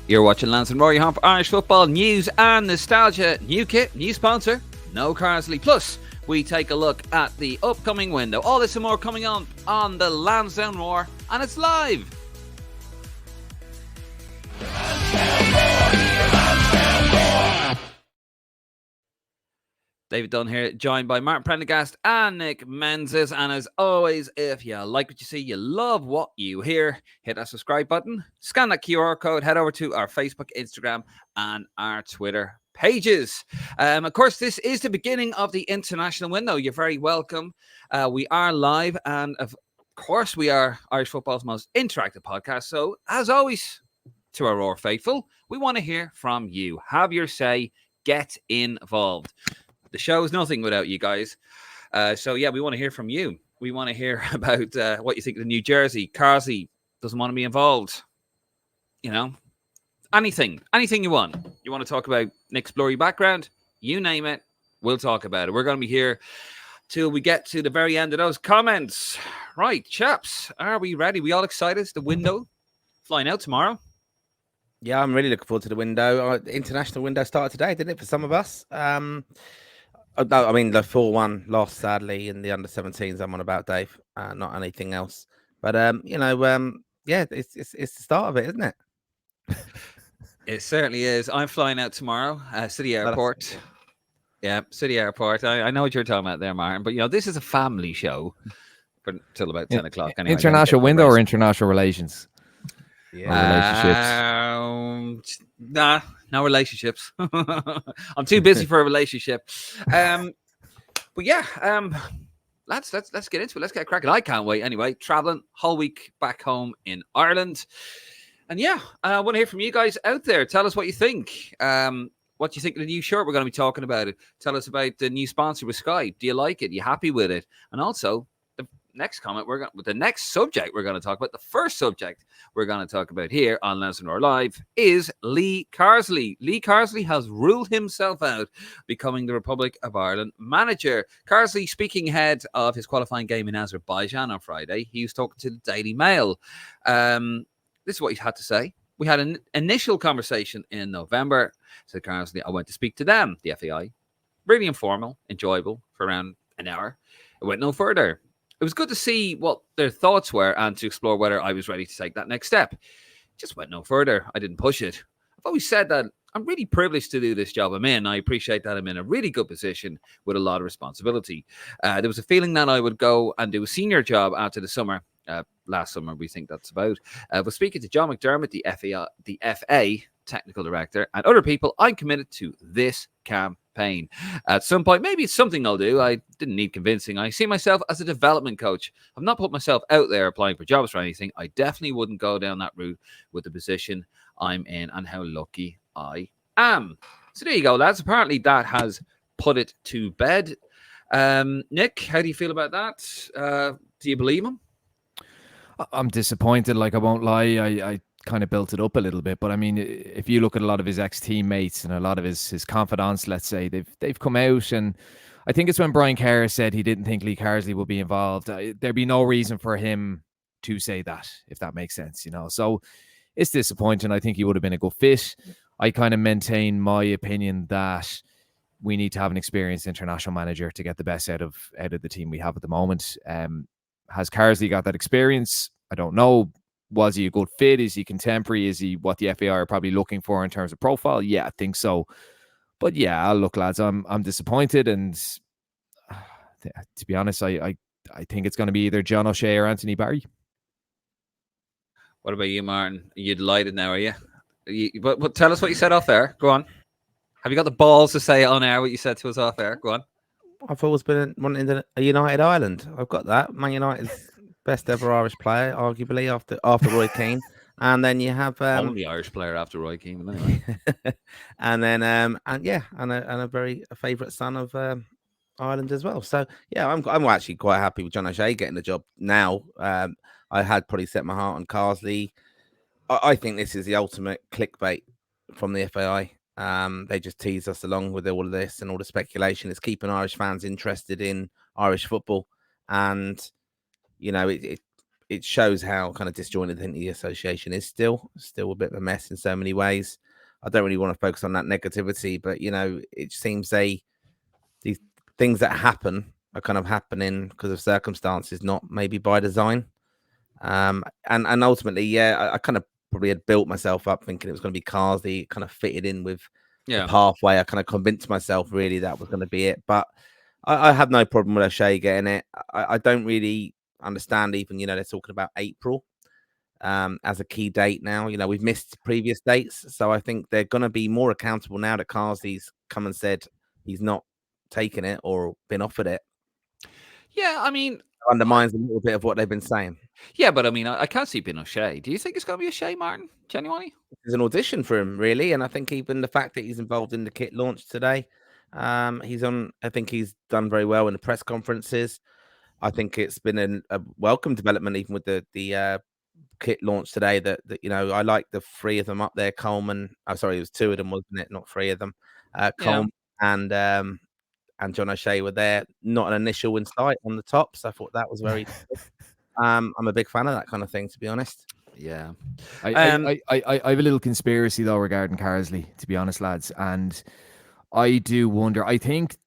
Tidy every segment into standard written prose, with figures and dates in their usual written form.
You're watching Lansdowne Rory Hump Irish football news and nostalgia. New kit, new sponsor, no Carsley. Plus, we take a look at the upcoming window. All this and more coming on the Lansdowne Roar, and it's live. David Dunn here, joined by Martin Prendergast and Nick Menzies. And as always, if you like what you see, you love what you hear, hit that subscribe button, scan that QR code, head over to our Facebook, Instagram, and our Twitter pages. Of course, this is the beginning of the international window. You're very welcome. We are live, and of course, we are Irish football's most interactive podcast. So, as always, to our Roar faithful, we want to hear from you. Have your say, get involved. The show is nothing without you guys. So, we want to hear from you. We want to hear about what you think of New Jersey. Carsley doesn't want to be involved. You know, anything you want. You want to talk about Nick's blurry background? You name it, we'll talk about it. We're going to be here till we get to the very end of those comments. Right, chaps, are we ready? We all excited? The window flying out tomorrow? Yeah, I'm really looking forward to the window. International window started today, didn't it, for some of us? No, I mean, the 4-1 loss, sadly, in the under-17s I'm on about, Dave. Not anything else. But, it's the start of it, isn't it? It certainly is. I'm flying out tomorrow, City Airport. Yeah, City Airport. I know what you're talking about there, Martin. But, this is a family show until about 10 o'clock. Anyway, international window or international relations? Yeah. Relationships? Nah, no relationships. I'm too busy for a relationship. Let's get into it. Let's get cracking. I can't wait. Anyway, traveling whole week back home in Ireland, and I want to hear from you guys out there. Tell us what you think. What do you think of the new shirt? We're going to be talking about it. Tell us about the new sponsor with Sky. Do you like it? Are you happy with it? And also, next comment, the next subject we're going to talk about, the first subject we're going to talk about here on Lansdowne Roar Live is Lee Carsley. Lee Carsley has ruled himself out, becoming the Republic of Ireland manager. Carsley, speaking ahead of his qualifying game in Azerbaijan on Friday, he was talking to the Daily Mail. This is what he had to say. We had an initial conversation in November. Said Carsley, I went to speak to them, the FAI. Really informal, enjoyable for around an hour. It went no further. It was good to see what their thoughts were and to explore whether I was ready to take that next step. Just went no further. I didn't push it. I've always said that I'm really privileged to do this job I'm in. I appreciate that I'm in a really good position with a lot of responsibility. There was a feeling that I would go and do a senior job after the summer. Last summer, we think that's about. But speaking to John McDermott, the FA technical director, and other people, I'm committed to this campaign. At some point, maybe it's something I'll do. I didn't need convincing. I see myself as a development coach. I've not put myself out there applying for jobs or anything. I definitely wouldn't go down that route with the position I'm in and how lucky I am. So there you go, lads. Apparently that has put it to bed. Nick, how do you feel about that? Do you believe him? I'm disappointed. Like, I won't lie. I kind of built it up a little bit, but I mean, if you look at a lot of his ex-teammates and a lot of his confidants, let's say, they've come out, and I think it's when Brian Kerr said he didn't think Lee Carsley would be involved. There'd be no reason for him to say that, if that makes sense, So it's disappointing. I think he would have been a good fit. I kind of maintain my opinion that we need to have an experienced international manager to get the best out of the team we have at the moment. Has Carsley got that experience? I don't know. Was he a good fit? Is he contemporary? Is he what the FAI are probably looking for in terms of profile? Yeah, I think so. But yeah, look, lads, I'm disappointed, and to be honest, I think it's going to be either John O'Shea or Anthony Barry. What about you, Martin? Are you delighted now, are you? But tell us what you said off air. Go on. Have you got the balls to say on air what you said to us off air? Go on. I've always been wanting a United Ireland. I've got that. Man United's best ever Irish player, arguably, after Roy Keane. And then you have only Irish player after Roy Keane, anyway. and then a very favourite son of Ireland as well. So yeah, I'm actually quite happy with John O'Shea getting the job now. I had probably set my heart on Carsley. I think this is the ultimate clickbait from the FAI. They just tease us along with all of this, and all the speculation is keeping Irish fans interested in Irish football. And it shows how kind of disjointed I think the association is still a bit of a mess in so many ways. I don't really want to focus on that negativity, but it seems these things that happen are kind of happening because of circumstances, not maybe by design. And ultimately, I kind of probably had built myself up thinking it was going to be Carsley, kind of fitted in with the pathway. I kind of convinced myself really that was going to be it, but I have no problem with O'Shea getting it. I don't really understand even, they're talking about April as a key date now. We've missed previous dates, so I think they're going to be more accountable now that Carsley's come and said he's not taken it or been offered it. Yeah, I mean, it undermines a little bit of what they've been saying. Yeah, but I mean, I can't see it being O'Shea. Do you think it's going to be O'Shea, Martin? Genuinely? There's an audition for him, really, and I think even the fact that he's involved in the kit launch today, I think he's done very well in the press conferences. I think it's been a welcome development, even with the kit launch today. That I like the three of them up there. Coleman, sorry, it was two of them, wasn't it? Not three of them. Coleman and John O'Shea were there. Not an initial insight on the top, so I thought that was very. I'm a big fan of that kind of thing, to be honest. Yeah. I have a little conspiracy though regarding Carsley, to be honest, lads, and I do wonder. I think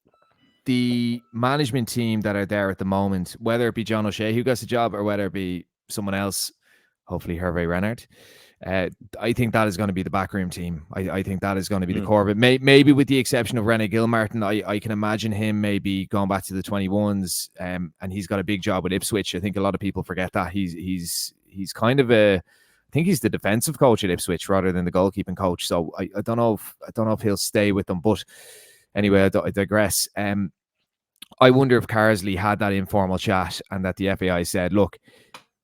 the management team that are there at the moment, whether it be John O'Shea who gets the job or whether it be someone else, hopefully Hervé Renard, I think that is going to be the backroom team. I think that is going to be the core of it. Maybe with the exception of René Gilmartin, I can imagine him maybe going back to the 21s, and he's got a big job with Ipswich. I think a lot of people forget that he's kind of I think he's the defensive coach at Ipswich rather than the goalkeeping coach. So I don't know if he'll stay with them. But anyway, I digress. I wonder if Carsley had that informal chat and that the FAI said, look,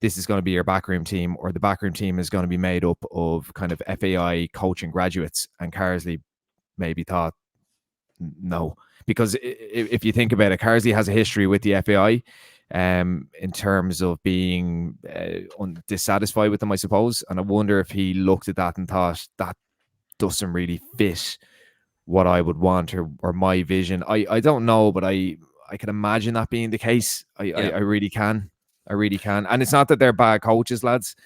this is going to be your backroom team, or the backroom team is going to be made up of kind of FAI coaching graduates. And Carsley maybe thought, no, because if you think about it, Carsley has a history with the FAI in terms of being dissatisfied with them, I suppose. And I wonder if he looked at that and thought that doesn't really fit what I would want or my vision. I don't know, but I can imagine that being the case. I really can. I really can. And it's not that they're bad coaches, lads.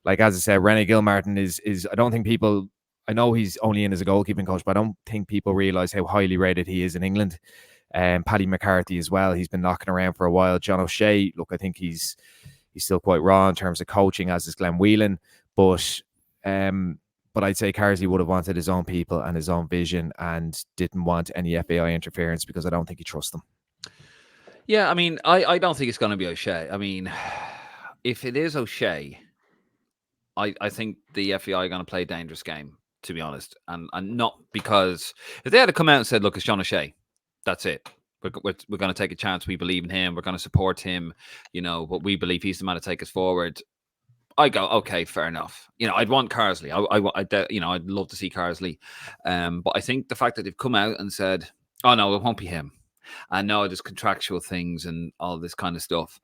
Like, as I said, René Gilmartin is I don't think people, I know he's only in as a goalkeeping coach, but I don't think people realise how highly rated he is in England. Paddy McCarthy as well. He's been knocking around for a while. John O'Shea, look, I think he's still quite raw in terms of coaching, as is Glenn Whelan. But I'd say Carsley would have wanted his own people and his own vision and didn't want any FAI interference because I don't think he trusts them. Yeah, I mean, I don't think it's going to be O'Shea. I mean, if it is O'Shea, I think the FAI are going to play a dangerous game, to be honest. And not because if they had to come out and said, look, it's John O'Shea, that's it. We're going to take a chance. We believe in him. We're going to support him. But we believe he's the man to take us forward. I go, okay, fair enough. I'd want Carsley. I'd love to see Carsley. But I think the fact that they've come out and said, oh, no, it won't be him. I know there's contractual things and all this kind of stuff.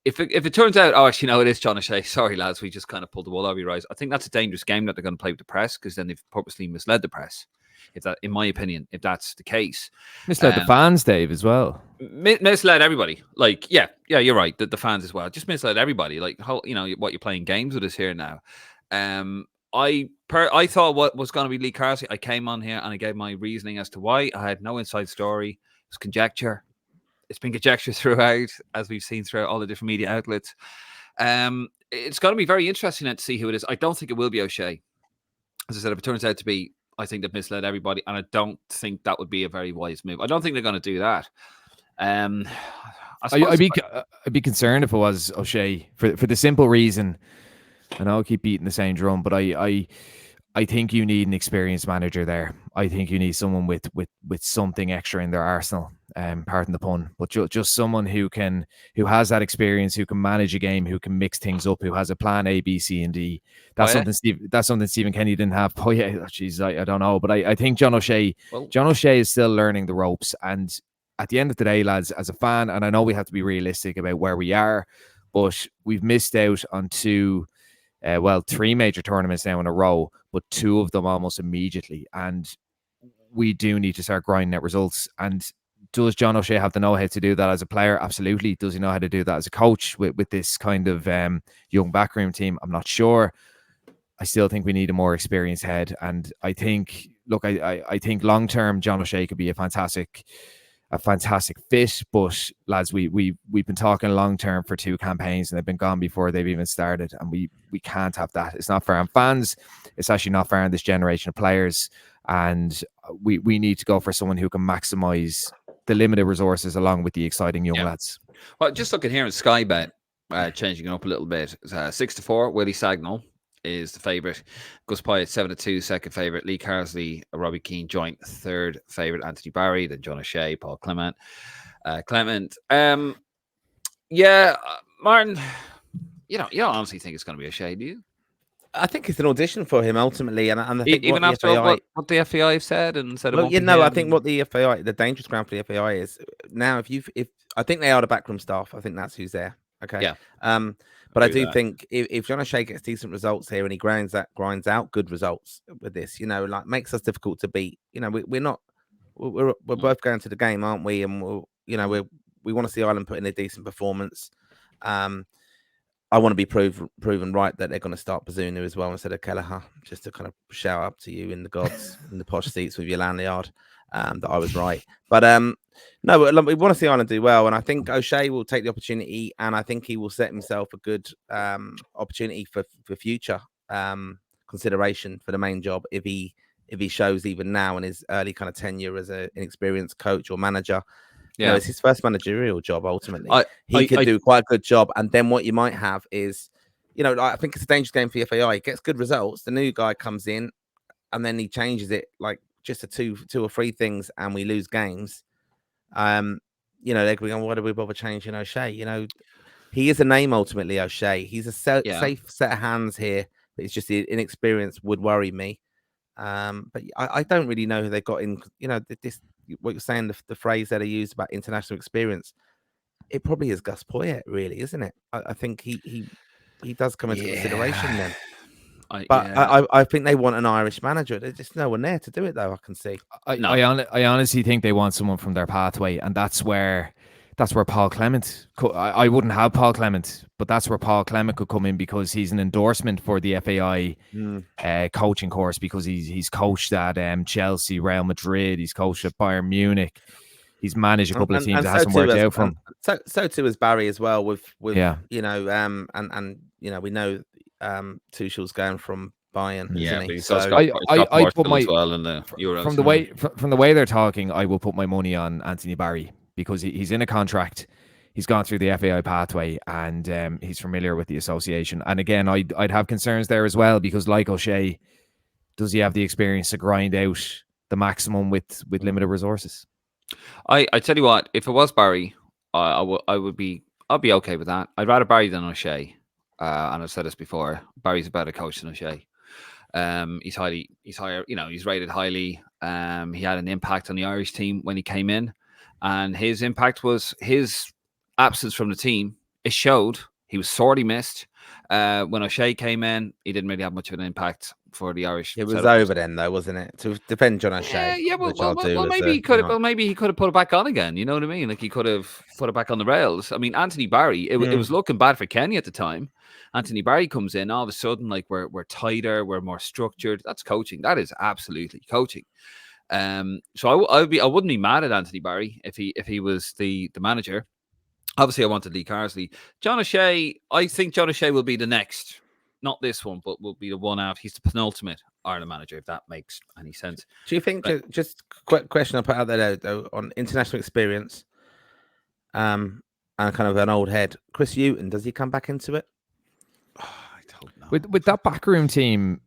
If it turns out, oh, actually, no, it is John O'Shea. Sorry, lads, we just kind of pulled the wool over your eyes. I think that's a dangerous game that they're going to play with the press because then they've purposely misled the press. If that, in my opinion, if that's the case, misled the fans, Dave, as well. Misled everybody. Like, yeah, you're right. The fans as well. Just misled everybody. Like, what you're playing games with us here now. I thought what was going to be Lee Carsley. I came on here and I gave my reasoning as to why. I had no inside story. It was conjecture. It's been conjecture throughout, as we've seen throughout all the different media outlets. It's going to be very interesting to see who it is. I don't think it will be O'Shea. As I said, if it turns out to be, I think they've misled everybody, and I don't think that would be a very wise move. I don't think they're going to do that. I'd be concerned if it was O'Shea for the simple reason. And I'll keep beating the same drum, but I think you need an experienced manager there. I think you need someone with something extra in their arsenal. Pardon the pun, but just someone who has that experience, who can manage a game, who can mix things up, who has a plan A, B, C, and D. That's something Stephen Kenny didn't have. Oh yeah, geez, I don't know, but I think John O'Shea is still learning the ropes. And at the end of the day, lads, as a fan, and I know we have to be realistic about where we are, but we've missed out on three major tournaments now in a row, but two of them almost immediately. And we do need to start grinding out results. And does John O'Shea have to know how to do that as a player? Absolutely. Does he know how to do that as a coach with this kind of young backroom team? I'm not sure. I still think we need a more experienced head. And I think, look, I think long term, John O'Shea could be a fantastic fit. But lads, we've been talking long term for 2 campaigns, and they've been gone before they've even started. And we can't have that. It's not fair on fans. It's actually not fair on this generation of players. And we need to go for someone who can maximize the limited resources along with the exciting young lads. Well, just looking here in Sky Bet, changing it up a little bit. 6-4, Willie Sagnol is the favourite. Gus Pyatt 7-2, second favourite. Lee Carsley, Robbie Keane joint third favourite. Anthony Barry, then John O'Shea, Paul Clement. Martin, you don't honestly think it's going to be O'Shea, do you? I think it's an audition for him ultimately, and I think even after what the FAI have said and said. Well, I think what the FAI, the dangerous ground for the FAI is now. If I think they are the backroom staff, I think that's who's there. Okay. Yeah. But I do think if John O'Shea gets decent results here and he grinds out good results with this, like makes us difficult to beat. We're both going to the game, aren't we? And we want to see Ireland put in a decent performance. I want to be proven right that they're going to start Bazunu as well instead of Kelleher, just to kind of shout up to you in the gods in the posh seats with your lanyard that I was right. But no, we want to see Ireland do well, and I think O'Shea will take the opportunity, and I think he will set himself a good opportunity for future consideration for the main job if he shows even now in his early kind of tenure as an inexperienced coach or manager. Yeah, it's his first managerial job. Ultimately, he could do quite a good job. And then what you might have is, I think it's a dangerous game for the FAI. He gets good results. The new guy comes in, and then he changes it like just a two or three things, and we lose games. They're going, why do we bother changing O'Shea? He is a name ultimately. O'Shea. He's a safe set of hands here. But it's just the inexperience would worry me. But I don't really know who they got in. This. What you're saying, the phrase that I used about international experience, it probably is Gus Poyet, really, isn't it? I think he does come into consideration then. I think they want an Irish manager. There's just no one there to do it, though. I can see. I honestly think they want someone from their pathway, and that's where Paul Clement. I wouldn't have Paul Clement, but that's where Paul Clement could come in because he's an endorsement for the FAI coaching course because he's coached at Chelsea, Real Madrid. He's coached at Bayern Munich. He's managed a couple of teams that hasn't worked out for him. So too is Barry as well. We know Tuchel's going from Bayern. Yeah, isn't he? So I put my well in the Euros, from the way they're talking, I will put my money on Anthony Barry. Because he's in a contract, he's gone through the FAI pathway, and he's familiar with the association. And again, I'd have concerns there as well because, like O'Shea, does he have the experience to grind out the maximum with limited resources? I tell you what, if it was Barry, I'd be okay with that. I'd rather Barry than O'Shea, and I've said this before. Barry's a better coach than O'Shea. He's higher. He's rated highly. He had an impact on the Irish team when he came in. And his impact was his absence from the team. It showed. He was sorely missed. When O'Shea came in, he didn't really have much of an impact for the Irish. It was over then, though, wasn't it? To depend on O'Shea. Maybe he could have. Maybe he could have put it back on again. You know what I mean? Like he could have put it back on the rails. I mean, Anthony Barry. It was looking bad for Kenny at the time. Anthony Barry comes in all of a sudden, like we're tighter, we're more structured. That's coaching. That is absolutely coaching. So I wouldn't be mad at Anthony Barry if he was the manager. Obviously, I wanted Lee Carsley. John O'Shea, I think John O'Shea will be the next, not this one, but will be the one out. He's the penultimate Ireland manager, if that makes any sense. Do you think, just quick question I put out there though, on international experience, and kind of an old head, Chris Hughton, does he come back into it? I don't know. With that backroom team,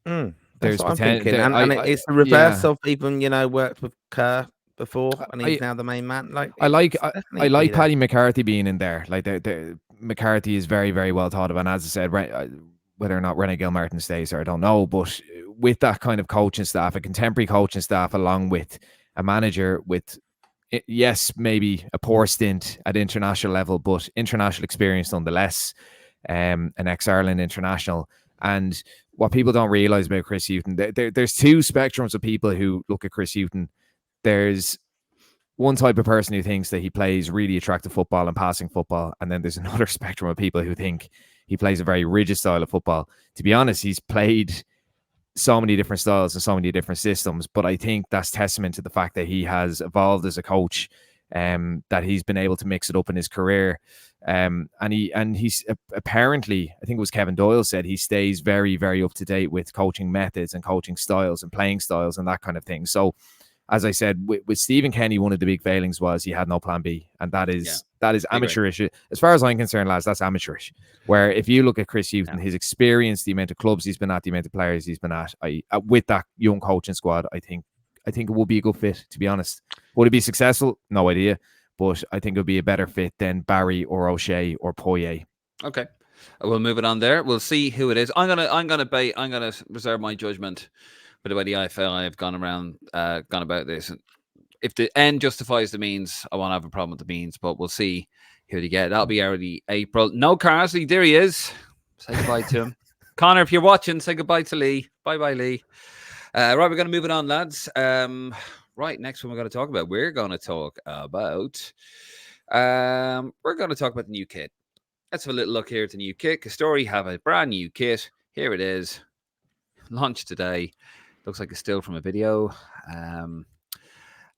That's what I'm thinking. And it's the reverse of even, worked with Kerr before, and he's now the main man. I like Paddy McCarthy being in there. Like McCarthy is very, very well thought of, and as I said, whether or not René Gilmartin stays there, I don't know. But with that kind of coaching staff, a contemporary coaching staff, along with a manager with, yes, maybe a poor stint at international level, but international experience nonetheless, an ex-Ireland international. And what people don't realize about Chris Hughton, there's two spectrums of people who look at Chris Hughton. There's one type of person who thinks that he plays really attractive football and passing football, and then there's another spectrum of people who think he plays a very rigid style of football. To be honest, he's played so many different styles and so many different systems, but I think that's testament to the fact that he has evolved as a coach, that he's been able to mix it up in his career. And he's apparently, I think it was Kevin Doyle said, he stays very, very up to date with coaching methods and coaching styles and playing styles and that kind of thing. So, as I said, with Stephen Kenny, one of the big failings was he had no plan B, and that is amateurish. As far as I'm concerned, lads, that's amateurish. Where if you look at Chris Hughton, his experience, the amount of clubs he's been at, the amount of players he's been at, with that young coaching squad, I think it would be a good fit, to be honest. Would it be successful? No idea. But I think it would be a better fit than Barry or O'Shea or Poirier. Okay. We'll move it on there. We'll see who it is. I'm gonna reserve my judgment for the way the IFL have gone about this. If the end justifies the means, I won't have a problem with the means, but we'll see who they get. That'll be early April. No Carsley, there he is. Say goodbye to him. Connor, if you're watching, say goodbye to Lee. Bye, Lee. Right, we're going to move it on, lads. Right, next one we're going to talk about the new kit. Let's have a little look here at the new kit. Castori have a brand new kit. Here it is. Launched today. Looks like it's still from a video.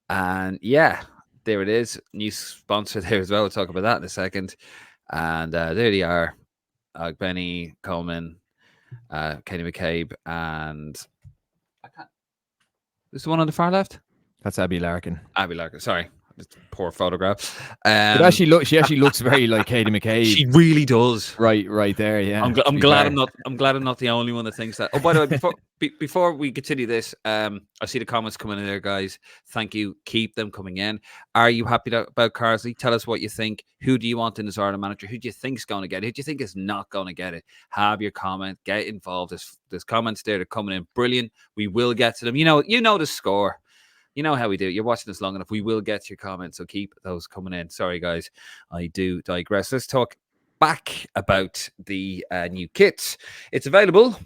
And yeah, there it is. New sponsor there as well. We'll talk about that in a second. And there they are. Benny, Coleman, Kenny McCabe, and is the one on the far left? That's Abby Larkin. Sorry. Poor photograph. She actually looks very like Katie McCabe. She really does. Right there. Yeah. I'm glad I'm not the only one that thinks that. Oh, by the way, before we continue this, I see the comments coming in there, guys. Thank you. Keep them coming in. Are you happy about Carsley? Tell us what you think. Who do you want in as Ireland manager? Who do you think's going to get it? Who do you think is not going to get it? Have your comment. Get involved. There's comments there that are coming in. Brilliant. We will get to them. You know the score. You know how we do it. You're watching this long enough. We will get to your comments, so keep those coming in. Sorry, guys. I do digress. Let's talk back about the new kit. It's available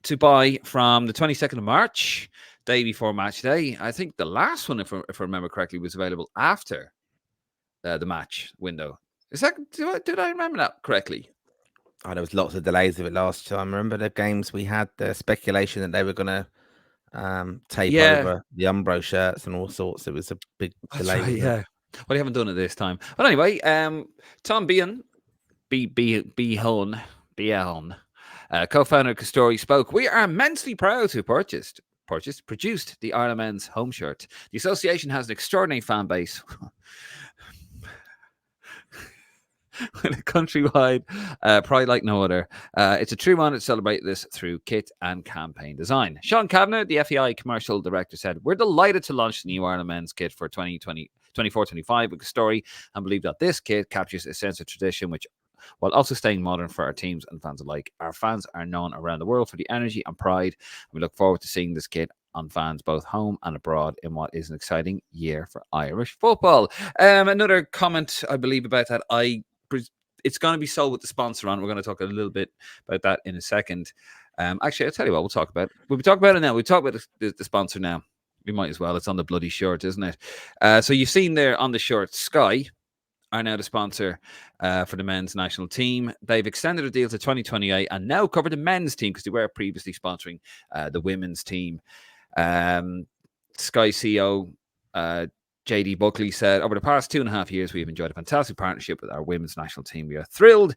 to buy from the 22nd of March, day before match day. I think the last one, if I remember correctly, was available after the match window. Is that? Did I remember that correctly? Oh, there was lots of delays of it last time. I remember the games we had, the speculation that they were going to tape over the Umbro shirts and all sorts. It was a big delay. Right, yeah. Well, they haven't done it this time. But anyway, Tom Behan, co-founder of Castori, spoke. We are immensely proud to have produced the Ireland Men's home shirt. The association has an extraordinary fan base with a countrywide pride like no other. It's a true honor to celebrate this through kit and campaign design. Sean Kavanagh, the FEI commercial director, said, "We're delighted to launch the new Ireland Men's kit for 2024-25 with Castori and believe that this kit captures a sense of tradition while also staying modern for our teams and fans alike. Our fans are known around the world for the energy and pride. We look forward to seeing this kit on fans both home and abroad in what is an exciting year for Irish football." Another comment, I believe, about that. It's going to be sold with the sponsor on. We're going to talk a little bit about that in a second. Actually, I'll tell you what, we'll talk about it now. We'll talk about the sponsor now. We might as well. It's on the bloody shirt, isn't it? So you've seen there on the shirt, Sky are now the sponsor for the men's national team. They've extended a deal to 2028 and now cover the men's team because they were previously sponsoring the women's team. Sky CEO JD Buckley said, "Over the past 2.5 years, we've enjoyed a fantastic partnership with our women's national team. We are thrilled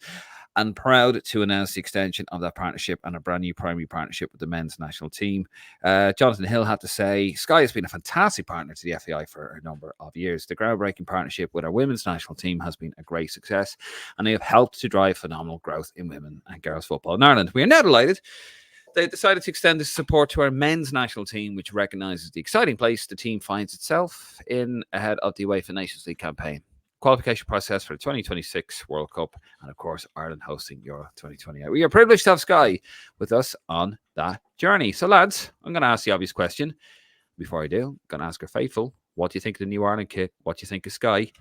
and proud to announce the extension of that partnership and a brand new primary partnership with the men's national team." Jonathan Hill had to say, "Sky has been a fantastic partner to the FAI for a number of years. The groundbreaking partnership with our women's national team has been a great success, and they have helped to drive phenomenal growth in women and girls football in Ireland. We are now delighted they decided to extend this support to our men's national team, which recognises the exciting place the team finds itself in ahead of the UEFA Nations League campaign, qualification process for the 2026 World Cup, and of course, Ireland hosting Euro 2028. We are privileged to have Sky with us on that journey. So, lads, I'm going to ask the obvious question. Before I do, I'm going to ask our faithful, what do you think of the new Ireland kit? What do you think of Sky?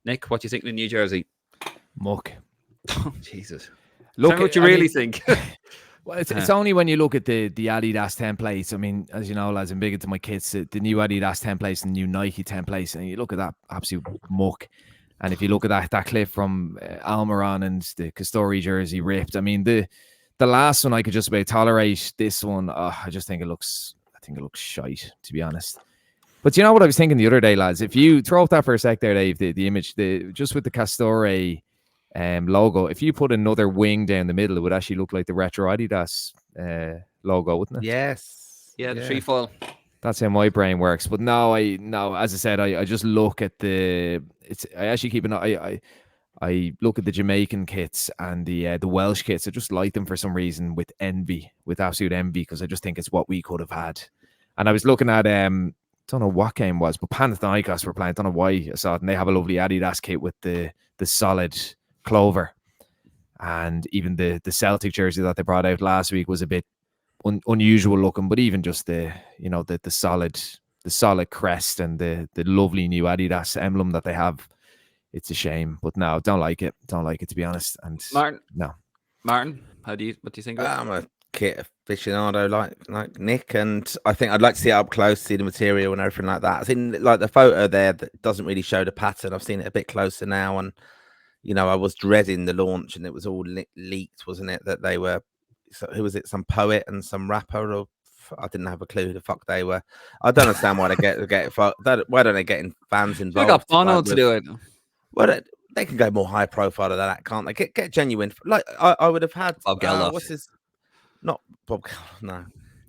Nick, what do you think of the new jersey? Muck. Oh, Jesus. Look, tell me what you really think. Well, it's only when you look at the Adidas templates. I mean, as you know, lads, I'm big into my kits. The new Adidas templates and the new Nike templates, and you look at that absolute muck. And if you look at that clip from Almiron and the Castori jersey ripped, I mean the last one I could just about tolerate. This one, I just think it looks shite, to be honest. But you know what I was thinking the other day, lads? If you throw up that for a sec there, Dave, the image, just with the Castore logo, if you put another wing down the middle, it would actually look like the retro Adidas logo, wouldn't it? Yes. Yeah, the trefoil. That's how my brain works. But no, as I said, I just look at I actually keep an eye. I look at the Jamaican kits and the Welsh kits. I just like them for some reason with absolute envy, because I just think it's what we could have had. And I was looking at don't know what game it was, but Panathinaikos were playing. Don't know why I saw it, and they have a lovely Adidas kit with the solid clover, and even the Celtic jersey that they brought out last week was a bit unusual looking. But even just the solid crest and the lovely new Adidas emblem that they have, it's a shame. But no, don't like it to be honest. And Martin, what do you think of it? I'm a kit aficionado like Nick, and I think I'd like to see it up close, see the material and everything like that. I think like the photo there that doesn't really show the pattern. I've seen it a bit closer now, and I was dreading the launch, and it was all leaked, wasn't it? That they were, who was it? Some poet and some rapper, or I didn't have a clue who the fuck they were. I don't understand why they get why don't they get fans involved? They got Bono to do it. Well, they can go more high profile than that, can't they? Get genuine. Like I would have had Bob Geldof. What's his? Not Bob. No.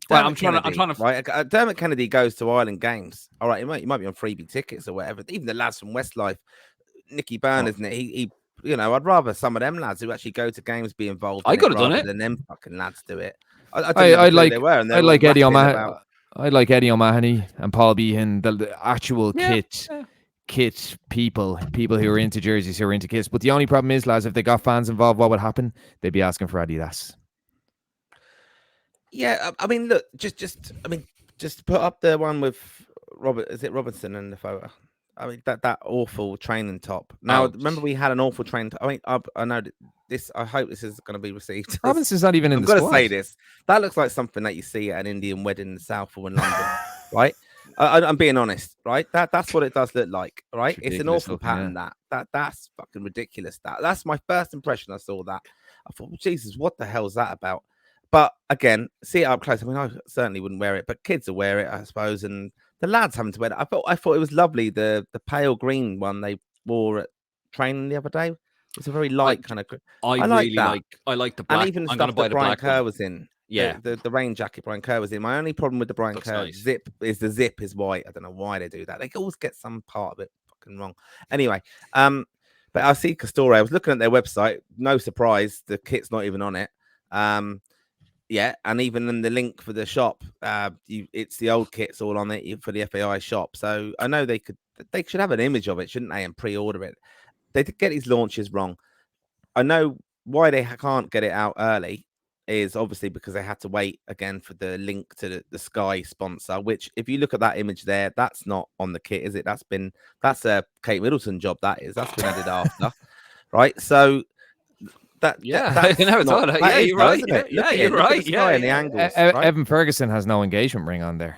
Well, I'm trying to. Right, Dermot Kennedy goes to Ireland games. All right, you might be on freebie tickets or whatever. Even the lads from Westlife, Nicky Byrne, isn't it? He I'd rather some of them lads who actually go to games be involved. I could have done it than them fucking lads do it. I like Eddie O'Mahony. I like Eddie O'Mahony and Paul Behan, the actual kit people who are into jerseys, who are into kits. But the only problem is, lads, if they got fans involved, what would happen? They'd be asking for Adidas. Yeah, I mean, look, just put up the one with Robinson in the photo. I mean, that awful training top. Now, remember we had an awful training top. I mean, I know this. I hope this is going to be received. Robinson's not even in the squad. I'm going to say this. That looks like something that you see at an Indian wedding in the South or in London, right? I'm being honest, right? That's what it does look like, right? It's an awful pattern. Yeah. That's fucking ridiculous. That's my first impression. I saw that. I thought, well, Jesus, what the hell is that about? But again, see it up close. I mean, I certainly wouldn't wear it, but kids will wear it, I suppose. And the lads having to wear it. I thought it was lovely. The pale green one they wore at training the other day. It's a very light kind of. I like the black. And even the stuff that Brian Kerr was in. Yeah, the rain jacket Brian Kerr was in. My only problem with the Brian Kerr zip is the zip is white. I don't know why they do that. They always get some part of it fucking wrong. Anyway, but I see Castore. I was looking at their website. No surprise, the kit's not even on it. Yeah, and even in the link for the shop, it's the old kits all on it for the FAI shop. So I know they should have an image of it, shouldn't they, and pre-order it. They get these launches wrong. I know why they can't get it out early is obviously because they had to wait again for the link to the Sky sponsor, which if you look at that image there, that's not on the kit, is it? That's a Kate Middleton job, that's been added after, right? So I never thought of it. Yeah, you're right. Yeah, you're right. Yeah, and the angles, right? Evan Ferguson has no engagement ring on there.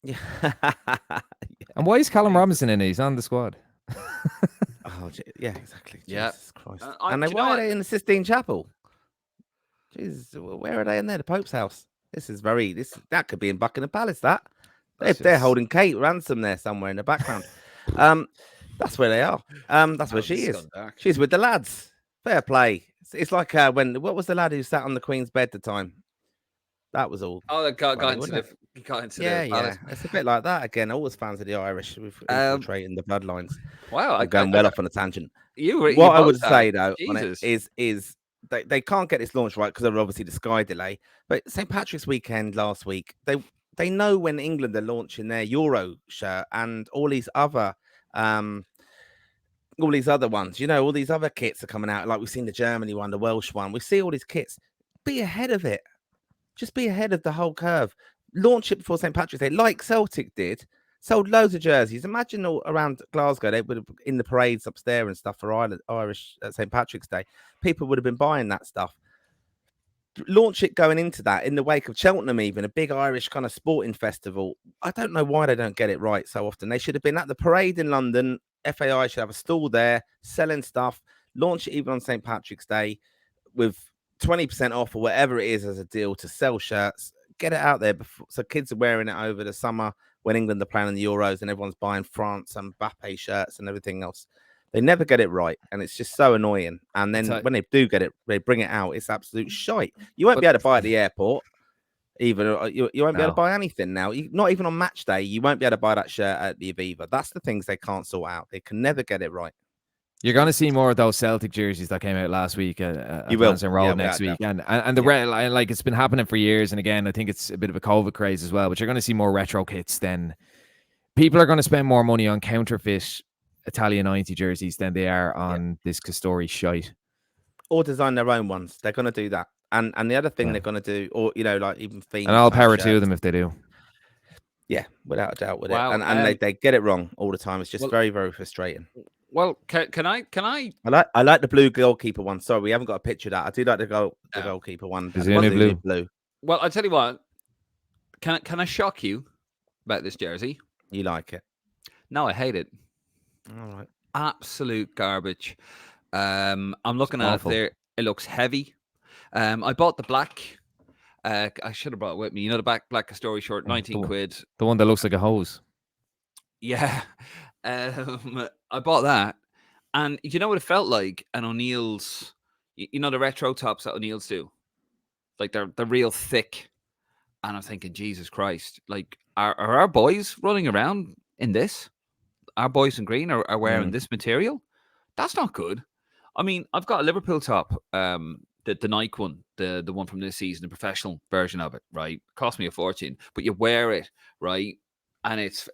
Yeah. And why is Callum Robinson in it? He's on the squad. Yeah, exactly. Yeah. Jesus Christ. And why are they in the Sistine Chapel? Jesus, where are they in there? The Pope's house. That could be in Buckingham Palace. They're holding Kate ransom there somewhere in the background. That's where they are. That's where she is. She's with the lads. Fair play. It's like what was the lad who sat on the Queen's bed at the time? That was all. Oh, that got into the palace. Yeah. It's a bit like that again. Always fans of the Irish with infiltrating the bloodlines. Wow, I'm going well off on a tangent. What I would say though on it is they can't get this launch right because of obviously the Sky delay. But St. Patrick's weekend last week, they know when England are launching their Euro shirt and all these other ones, all these other kits are coming out. Like we've seen the Germany one, the Welsh one. We see all these kits. Be ahead of it. Just be ahead of the whole curve. Launch it before St. Patrick's Day, like Celtic did. Sold loads of jerseys. Imagine all around Glasgow, they would have in the parades upstairs and stuff for Irish St. Patrick's Day. People would have been buying that stuff. launch it going into that in the wake of Cheltenham, even a big Irish kind of sporting festival. I don't know why they don't get it right so often. They should have been at the parade in London. FAI should have a stall there selling stuff. Launch it even on St. Patrick's Day with 20% off or whatever it is as a deal to sell shirts. Get it out there before, so kids are wearing it over the summer when England are playing in the Euros and everyone's buying France and Mbappe shirts and everything else. They never get it right, and it's just so annoying. And then when they do get it, they bring it out. It's absolute shite. You won't be able to buy at the airport, even. You won't be able to buy anything now. Not even on match day. You won't be able to buy that shirt at the Aviva. That's the things they can't sort out. They can never get it right. You're going to see more of those Celtic jerseys that came out last week at Lansdowne Road next week. And the like it's been happening for years. And again, I think it's a bit of a COVID craze as well. But you're going to see more retro kits then. People are going to spend more money on counterfeit Italian 90 jerseys than they are on this Castori shite. Or design their own ones. They're going to do that. And the other thing they're going to do, or, like even themed. And all power to them if they do. Yeah, without a doubt with it. And they get it wrong all the time. It's just very, very frustrating. Well, can I? I like the blue goalkeeper one. Sorry, we haven't got a picture of that. I do like the goalkeeper one. Is it blue? Well, I'll tell you what. Can I shock you about this jersey? You like it? No, I hate it. All right. Absolute garbage. I'm looking at it there. It looks heavy. I bought the black. I should have brought it with me. You know the black Castori short, 19 quid. The one that looks like a hose. Yeah. I bought that, and you know what it felt like? An O'Neill's, you know the retro tops that O'Neill's do, like they're real thick. And I'm thinking, Jesus Christ, like are our boys running around in this? Our boys in green are wearing this material? That's not good. I mean, I've got a Liverpool top, the Nike one, the one from this season, the professional version of it, right? It cost me a fortune, but you wear it, right? And it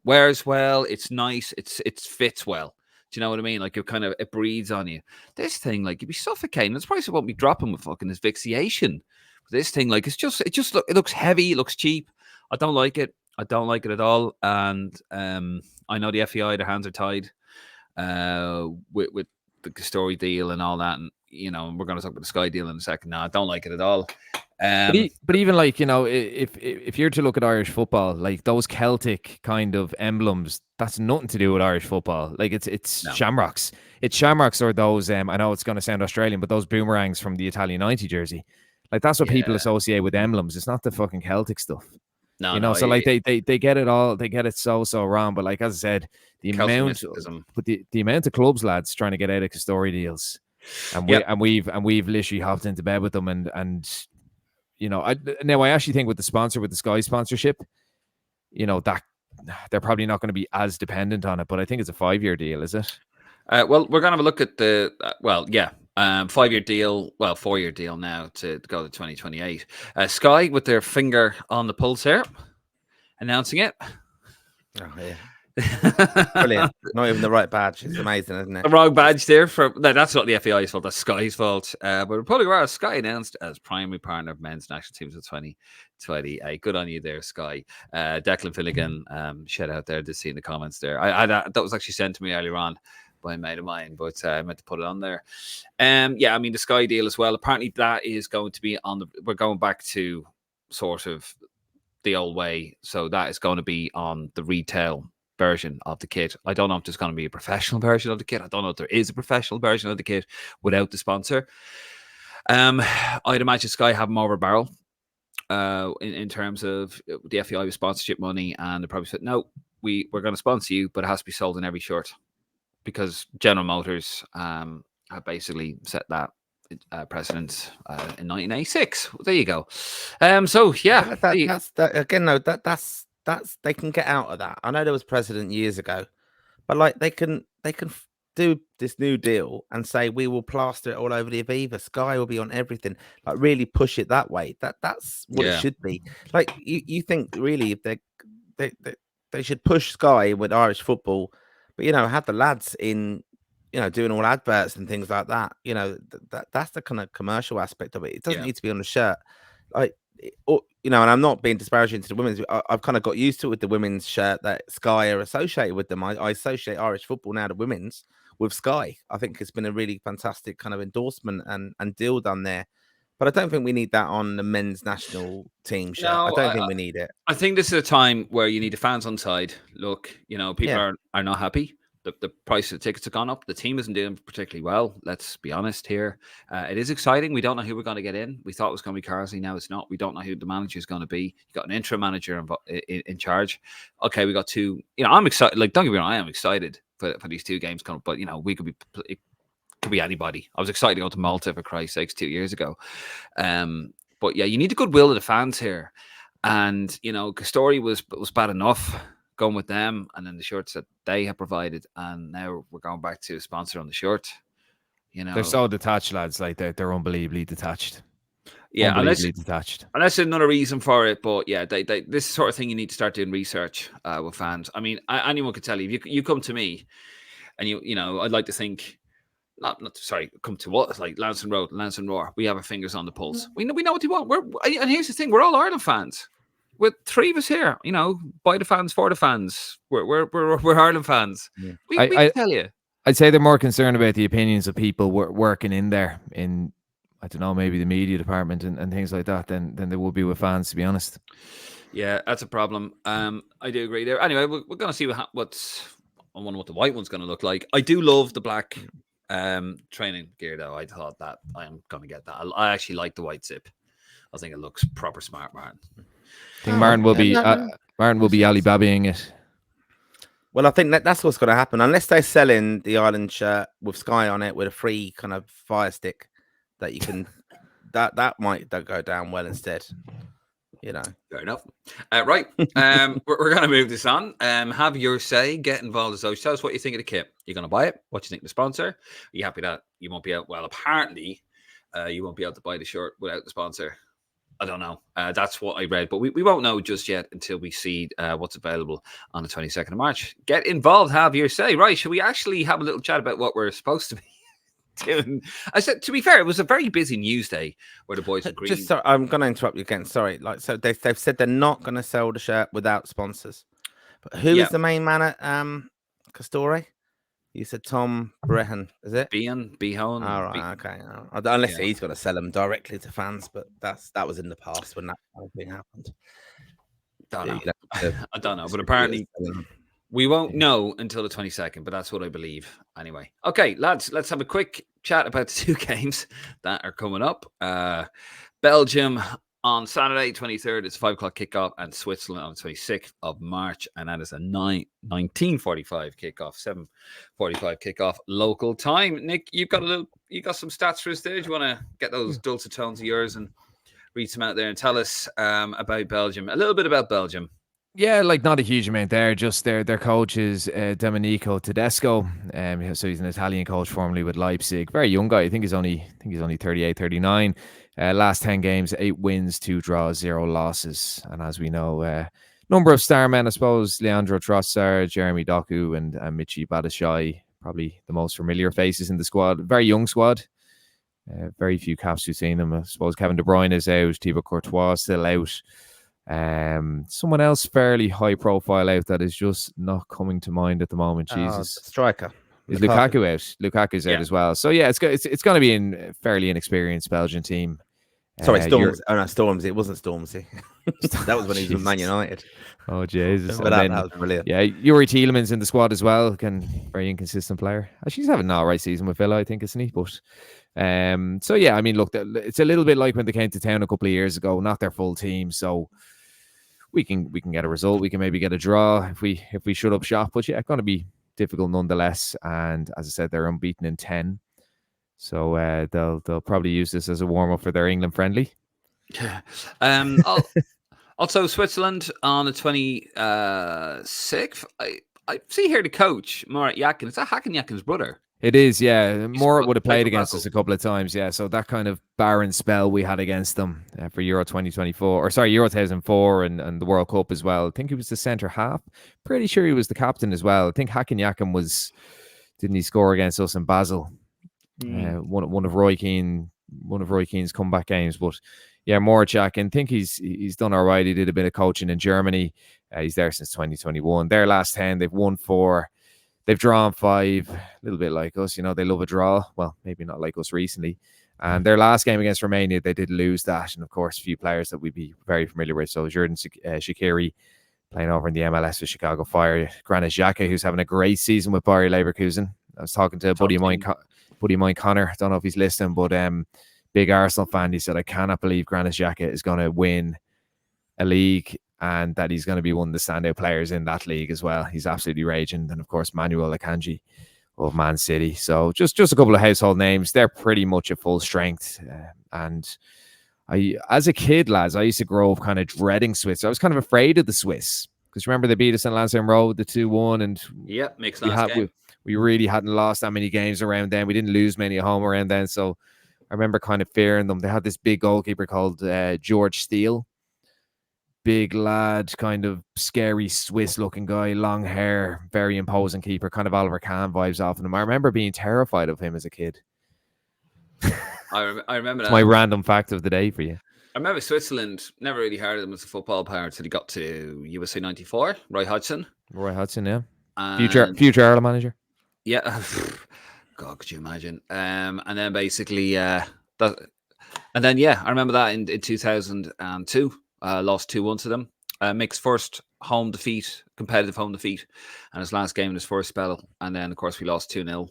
wears well. It's nice. It fits well. Do you know what I mean? Like it breathes on you. This thing, like you'd be suffocating. It's probably won't be dropping with fucking asphyxiation. But this thing, like it looks heavy. It looks cheap. I don't like it. I don't like it at all. And I know the FEI, their hands are tied with the Castori deal and all that. And we're going to talk about the Sky deal in a second. No, I don't like it at all. But even like, if you're to look at Irish football, like those Celtic kind of emblems, that's nothing to do with Irish football. Like it's shamrocks. It's shamrocks or those, I know it's going to sound Australian, but those boomerangs from the Italian 90 jersey. Like that's what people associate with emblems. It's not the fucking Celtic stuff. No, so like they get it all, they get it so wrong. But like as I said, the amount of clubs lads trying to get out of Castori deals, and we've literally hopped into bed with them and I actually think with the Sky sponsorship, that they're probably not going to be as dependent on it. But I think it's a 5-year deal, is it? Well, we're going to have a look at the 5-year deal, 4-year deal now to go to 2028. Sky with their finger on the pulse here, announcing it. Oh yeah. Brilliant. Not even the right badge. It's amazing, isn't it? The wrong badge there. That's not the FAI's fault. That's Sky's fault. But Republic of Ireland, Sky announced as primary partner of men's national teams of 2028. Good on you there, Sky. Declan Finnegan, shout out there. Just seeing the comments there. That was actually sent to me earlier on by a mate of mine, but I meant to put it on there. I mean the Sky deal as well. Apparently that is going to be we're going back to sort of the old way. So that is going to be on the retail version of the kit. I don't know if there's going to be a professional version of the kit. I don't know if there is a professional version of the kit without the sponsor. I'd imagine Sky have them over a barrel in terms of the FEI with sponsorship money, and they probably said, no, we're going to sponsor you, but it has to be sold in every shirt, because General Motors have basically set that precedent in 1986. There you go. So yeah, that's they can get out of that. I know there was precedent years ago, but like they can do this new deal and say we will plaster it all over the Aviva. Sky will be on everything. Like really push it that way. That's what it should be. Like you think really if they should push Sky with Irish football, but have the lads in doing all adverts and things like that. That's the kind of commercial aspect of it. It doesn't need to be on the shirt. Like. And I'm not being disparaging to the women's. I've kind of got used to it with the women's shirt that Sky are associated with them. I associate Irish football now to women's with Sky. I think it's been a really fantastic kind of endorsement and deal done there. But I don't think we need that on the men's national team shirt. I No, don't think we need it. I think this is a time where you need the fans on side. Look, people are not happy. The price of the tickets have gone up. The team isn't doing particularly well. Let's be honest here. It is exciting. We don't know who we're going to get in. We thought it was going to be Carsley. Now it's not. We don't know who the manager is going to be. You got an interim manager in charge. Okay, we got two. I'm excited. Like, don't get me wrong, I am excited for these two games coming. But we could be. It could be anybody. I was excited to go to Malta for Christ's sakes 2 years ago. But yeah, you need the goodwill of the fans here. And Castori was bad enough going with them, and then the shirts that they have provided, and now we're going back to a sponsor on the shirt. They're so detached, lads. Like they're unbelievably detached. Yeah, unbelievably detached. And that's another reason for it. But yeah, they this sort of thing you need to start doing research with fans. I mean, anyone could tell you. If you come to me, and I'd like to think. Come to us like Lansdowne Road, Lansdowne Roar. We have our fingers on the pulse. We know what they want. And here's the thing: we're all Ireland fans. With three of us here, by the fans, for the fans. We're Ireland fans. Yeah. We can tell you. I'd say they're more concerned about the opinions of people working in there, in I don't know, maybe the media department and things like that, than they would be with fans. To be honest. Yeah, that's a problem. I do agree there. Anyway, we're going to see I wonder what the white one's going to look like. I do love the black training gear though. I thought that I'm going to get that. I actually like the white zip. I think it looks proper smart, Martin. I think Martin will be Alibabaing it. Well, I think that's what's going to happen unless they're selling the Ireland shirt with Sky on it with a free kind of fire stick that you can. that might go down well instead. Fair enough. Right. We're going to move this on. Have your say. Get involved as those. Tell us what you think of the kit. You're going to buy it. What you think of the sponsor? Are you happy that you won't be out? Well, apparently, you won't be able to buy the shirt without the sponsor. I don't know. That's what I read, but we won't know just yet until we see what's available on the 22nd of March. Get involved. Have your say. Right. Should we actually have a little chat about what we're supposed to be doing? I said, to be fair, it was a very busy news day where the boys agreed. Just sorry, I'm going to interrupt you again. Sorry. They've said they're not going to sell the shirt without sponsors. But who is the main man at Castori? You said Tom Brehan, is it? Behon. All right, okay. Unless he's going to sell them directly to fans, but that was in the past when that kind of thing happened. I don't know, but apparently we won't know until the 22nd, but that's what I believe anyway. Okay, lads, let's have a quick chat about the two games that are coming up. Belgium on Saturday, 23rd, it's 5 o'clock kickoff, and Switzerland on the 26th of March, and that is a 19:45 kickoff, 7:45 kickoff local time. Nick, you got some stats for us there. Do you want to get those dulcet tones of yours and read some out there and tell us about Belgium, a little bit about Belgium? Yeah, like not a huge amount there. Just their coach is Domenico Tedesco. So he's an Italian coach, formerly with Leipzig. Very young guy. I think he's only 38, 39. Last 10 games, 8 wins, 2 draws, 0 losses. And as we know, number of star men, I suppose, Leandro Trossard, Jeremy Doku, and Michy Batshuayi, probably the most familiar faces in the squad. Very young squad. Very few caps we've seen them. I suppose Kevin De Bruyne is out. Thibaut Courtois is still out. Someone else fairly high profile out that is just not coming to mind at the moment. Jesus, striker. Is Lukaku out? Lukaku's out as well. So yeah, it's going to be a fairly inexperienced Belgian team. Sorry, Stormzy. Oh no, Stormzy. It wasn't Stormzy. That was when he was with Man United. Oh Jesus! But that was brilliant. Yeah, Yuri Tielemans in the squad as well. Very inconsistent player. Actually, he's having an alright season with Villa, I think, isn't he? But so yeah, I mean, look, it's a little bit like when they came to town a couple of years ago. Not their full team, so we can get a result. We can maybe get a draw if we shut up shop. But yeah, it's going to be difficult nonetheless. And as I said, they're unbeaten in 10. So they'll probably use this as a warm up for their England friendly. Yeah. Also, Switzerland on the 26th. I see here the coach, Murat Yakin. Is that Hakan Yakin's brother? It is, yeah. Murat would have played against us a couple of times, yeah. So that kind of barren spell we had against them for Euro 2024, or sorry, Euro 2004 and the World Cup as well. I think he was the centre half. Pretty sure he was the captain as well. I think Hakan Yakin didn't he score against us in Basel? One of Roy Keane's comeback games. But yeah, Murat Yakin, I think he's done all right. He did a bit of coaching in Germany. He's there since 2021. Their last 10, they've won 4. They've drawn 5, a little bit like us. They love a draw. Well, maybe not like us recently. And their last game against Romania, they did lose that. And of course, a few players that we'd be very familiar with. So Jordan Shaqiri playing over in the MLS with Chicago Fire. Granit Xhaka, who's having a great season with Bayer Leverkusen. I was talking to a buddy of mine, Connor. I don't know if he's listening, but big Arsenal fan. He said, I cannot believe Granit Xhaka is going to win a league and that he's going to be one of the standout players in that league as well. He's absolutely raging. And of course, Manuel Akanji of Man City. So just a couple of household names. They're pretty much at full strength. And as a kid, lads, I used to grow up kind of dreading Swiss. I was kind of afraid of the Swiss because remember they beat us in Lansdowne Road, the 2-1, and makes last game. We really hadn't lost that many games around then. We didn't lose many at home around then. So I remember kind of fearing them. They had this big goalkeeper called George Steele. Big lad, kind of scary Swiss-looking guy, long hair, very imposing keeper, kind of Oliver Kahn vibes off him. I remember being terrified of him as a kid. I remember that. My random fact of the day for you. I remember Switzerland never really heard of them as a football power until they got to USA '94. Roy Hodgson, yeah, future Ireland manager. Yeah, God, could you imagine? And then basically, I remember that in 2002. Lost 2-1 to them. Mick's first competitive home defeat, and his last game in his first spell. And then, of course, we lost 2-0.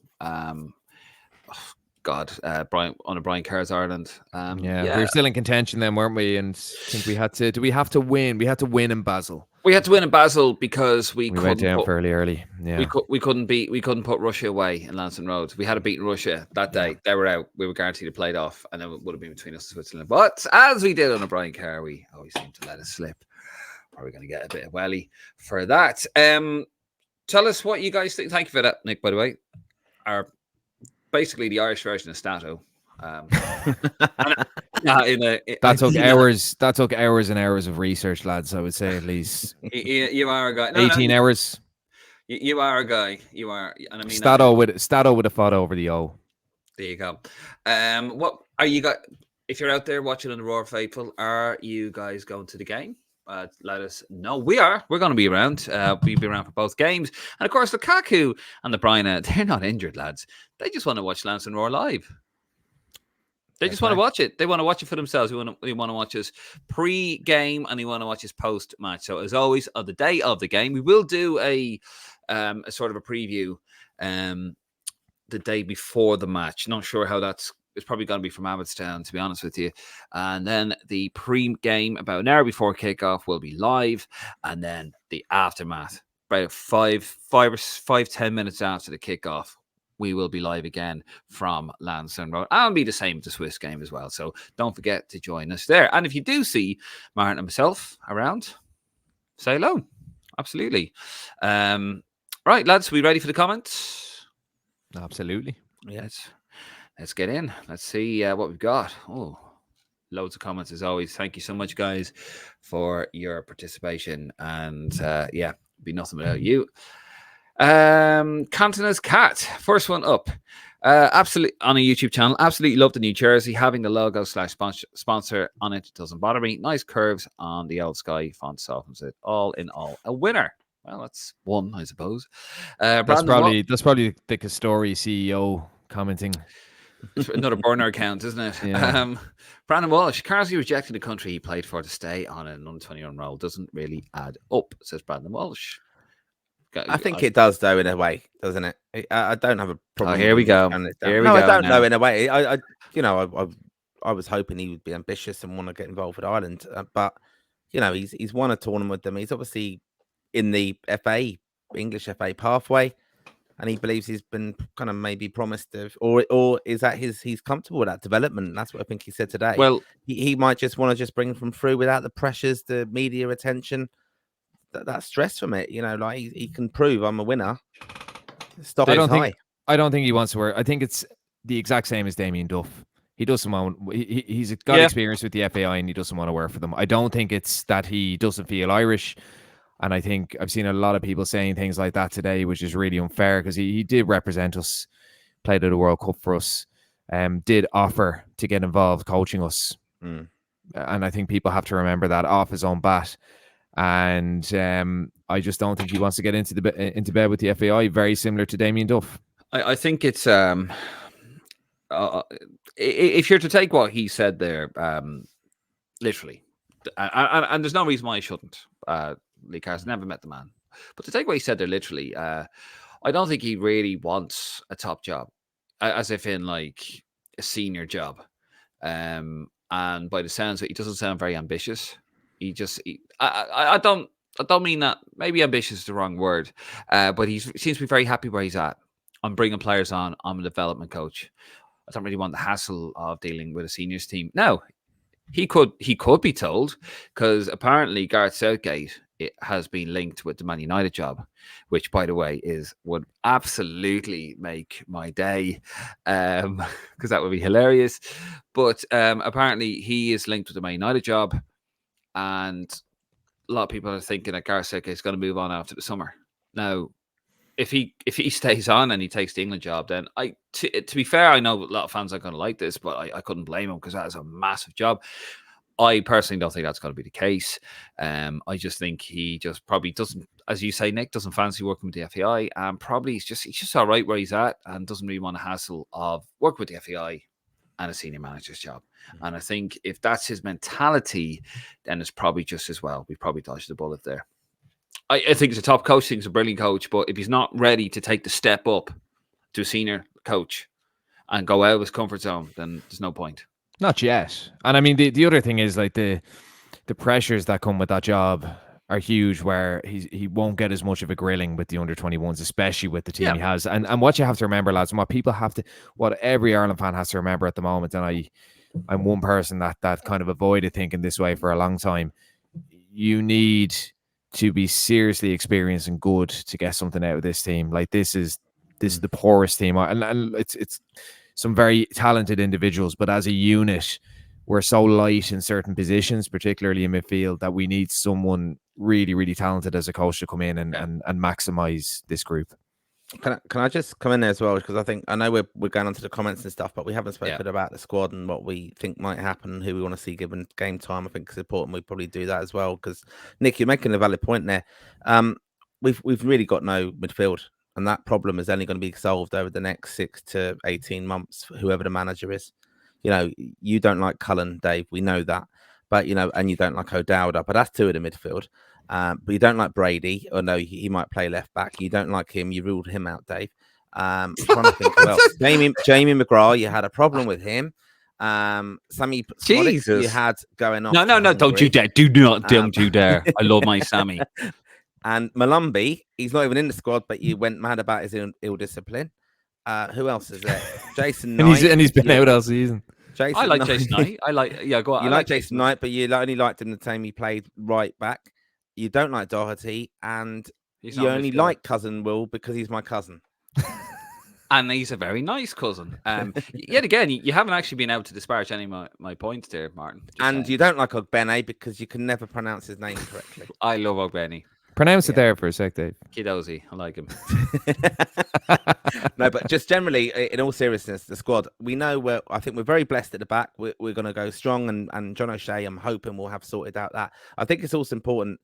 Brian Kerr's Ireland. We were still in contention then, weren't we? And I think we had to. Do we have to win? We had to win in Basel. We had to win in Basel because we went down fairly early. Yeah, we couldn't put Russia away in Lansdowne Road. We had to beat Russia that day. They were out. We were guaranteed to play it off, and then it would have been between us and Switzerland. But as we did on a Brian Kerr, we always seem to let it slip. Probably going to get a bit of welly for that. Tell us what you guys think. Thank you for that, Nick. By the way, basically the Irish version of Stato. That took hours and hours of research, lads. I would say at least. You are a guy. 18 hours. You are a guy. You are, and I mean Stato would have fought over the O. There you go. What are you guys? If you're out there watching on the Roar Faithful, are you guys going to the game? Let us know. We're going to be around. We'll be around for both games. And of course, Lukaku and De Bruyne, they're not injured, lads. They just want to watch Lansdowne Roar live. They just want to watch it. They want to watch it for themselves. They want to watch us pre-game and they want to watch us post-match. So as always, on the day of the game, we will do a sort of a preview the day before the match. Not sure how it's probably going to be from Abbottstown, to be honest with you. And then the pre-game, about an hour before kickoff, will be live. And then the aftermath, about 5-10 minutes after the kickoff, we will be live again from Lansdowne Road. And it'll be the same with the Swiss game as well. So don't forget to join us there. And if you do see Martin and myself around, say hello. Absolutely. Right, lads, we ready for the comments? Absolutely. Yes. Let's get in. Let's see what we've got. Oh, loads of comments as always. Thank you so much, guys, for your participation. And be nothing without you. Cantina's Cat, first one up. Absolutely on a YouTube channel. Absolutely love the new jersey. Having the logo / sponsor on it doesn't bother me. Nice curves on the old Sky font softens it. All in all, a winner. Well, that's one, I suppose. That's probably the Castori CEO commenting. Another burner account, isn't it? Yeah. Brandon Walsh, Carsley rejecting the country he played for to stay on an under-21 role doesn't really add up, says Brandon Walsh. I think it does, though, in a way, doesn't it? I don't have a problem. Oh, here we go. I don't know. In a way, I was hoping he would be ambitious and want to get involved with Ireland, but he's won a tournament with them. He's obviously in the English FA pathway, and he believes he's been kind of maybe promised or is that he's comfortable with that development. That's what I think he said today. Well, he might just want to just bring them through without the pressures, the media attention. That stress from it, like he can prove I'm a winner. Stop it high. I don't think he wants to wear. I think it's the exact same as Damien Duff. He doesn't want. He's got experience with the FAI and he doesn't want to work for them. I don't think it's that he doesn't feel Irish. And I think I've seen a lot of people saying things like that today, which is really unfair because he did represent us, played at a World Cup for us, did offer to get involved coaching us. And I think people have to remember that off his own bat. And I just don't think he wants to get into bed with the FAI. Very similar to Damien Duff. I think it's if you're to take what he said there, literally, and there's no reason why I shouldn't. Lee Carson, never met the man, but to take what he said there literally, I don't think he really wants a top job, as if in like a senior job. And by the sounds of it, he doesn't sound very ambitious. I don't mean that. Maybe ambitious is the wrong word, but he seems to be very happy where he's at. I'm bringing players on. I'm a development coach. I don't really want the hassle of dealing with a seniors team. No, he could be told, because apparently Gareth Southgate has been linked with the Man United job, which, by the way, would absolutely make my day, because that would be hilarious. But apparently he is linked with the Man United job, and a lot of people are thinking that Gareth Southgate is going to move on after the summer. Now, if he stays on and he takes the England job, then to be fair, I know a lot of fans are going to like this, but I couldn't blame him, because that is a massive job. I personally don't think that's going to be the case. I just think he just probably doesn't, as you say, Nick, doesn't fancy working with the FAI, and probably he's just all right where he's at and doesn't really want a hassle of working with the FAI and a senior manager's job. And I think if that's his mentality, then it's probably just as well. We probably dodged the bullet there. I think he's a top coach. I think he's a brilliant coach, but if he's not ready to take the step up to a senior coach and go out of his comfort zone, then there's no point. Not yet. And I mean, the other thing is like the pressures that come with that job are huge, where he won't get as much of a grilling with the under-21s, especially with the team he has. And what you have to remember, lads, and what every Ireland fan has to remember at the moment, and I'm one person that kind of avoided thinking this way for a long time, you need to be seriously experienced and good to get something out of this team. Like this is the poorest team, and it's some very talented individuals, but as a unit, we're so light in certain positions, particularly in midfield, that we need someone really, really talented as a coach to come in and maximize this group. Can I just come in there as well? Because I know we're going on to the comments and stuff, but we haven't spoken about the squad and what we think might happen and who we want to see given game time. I think it's important we probably do that as well. Because Nick, you're making a valid point there. We've really got no midfield, and that problem is only going to be solved over the next 6 to 18 months, whoever the manager is. You know, you don't like Cullen, Dave. We know that, but and you don't like O'Dowda, but that's two of the midfield. But you don't like Brady, or no, he might play left back. You don't like him. You ruled him out, Dave. I'm trying to think who else. Jamie McGrath, you had a problem with him. Sammy Smodic, you had going off. No, don't you dare. Don't you dare. I love my Sammy. And Malumbi, he's not even in the squad, but you went mad about his ill discipline. Who else is there? Jason Knight. and he's been out all season. Jason Knight. Jason Knight. Go on. You like Jason Knight, but you only liked him the time he played right back. You don't like Doherty, and you only like cousin Will because he's my cousin. And he's a very nice cousin. Yet again, you haven't actually been able to disparage any of my points there, Martin. You don't like Ogbene because you can never pronounce his name correctly. I love Ogbene. Pronounce it there for a sec, Dave. Kidozi. I like him. No, but just generally, in all seriousness, the squad, we know I think we're very blessed at the back. We're going to go strong, and John O'Shea, I'm hoping we'll have sorted out that. I think it's also important.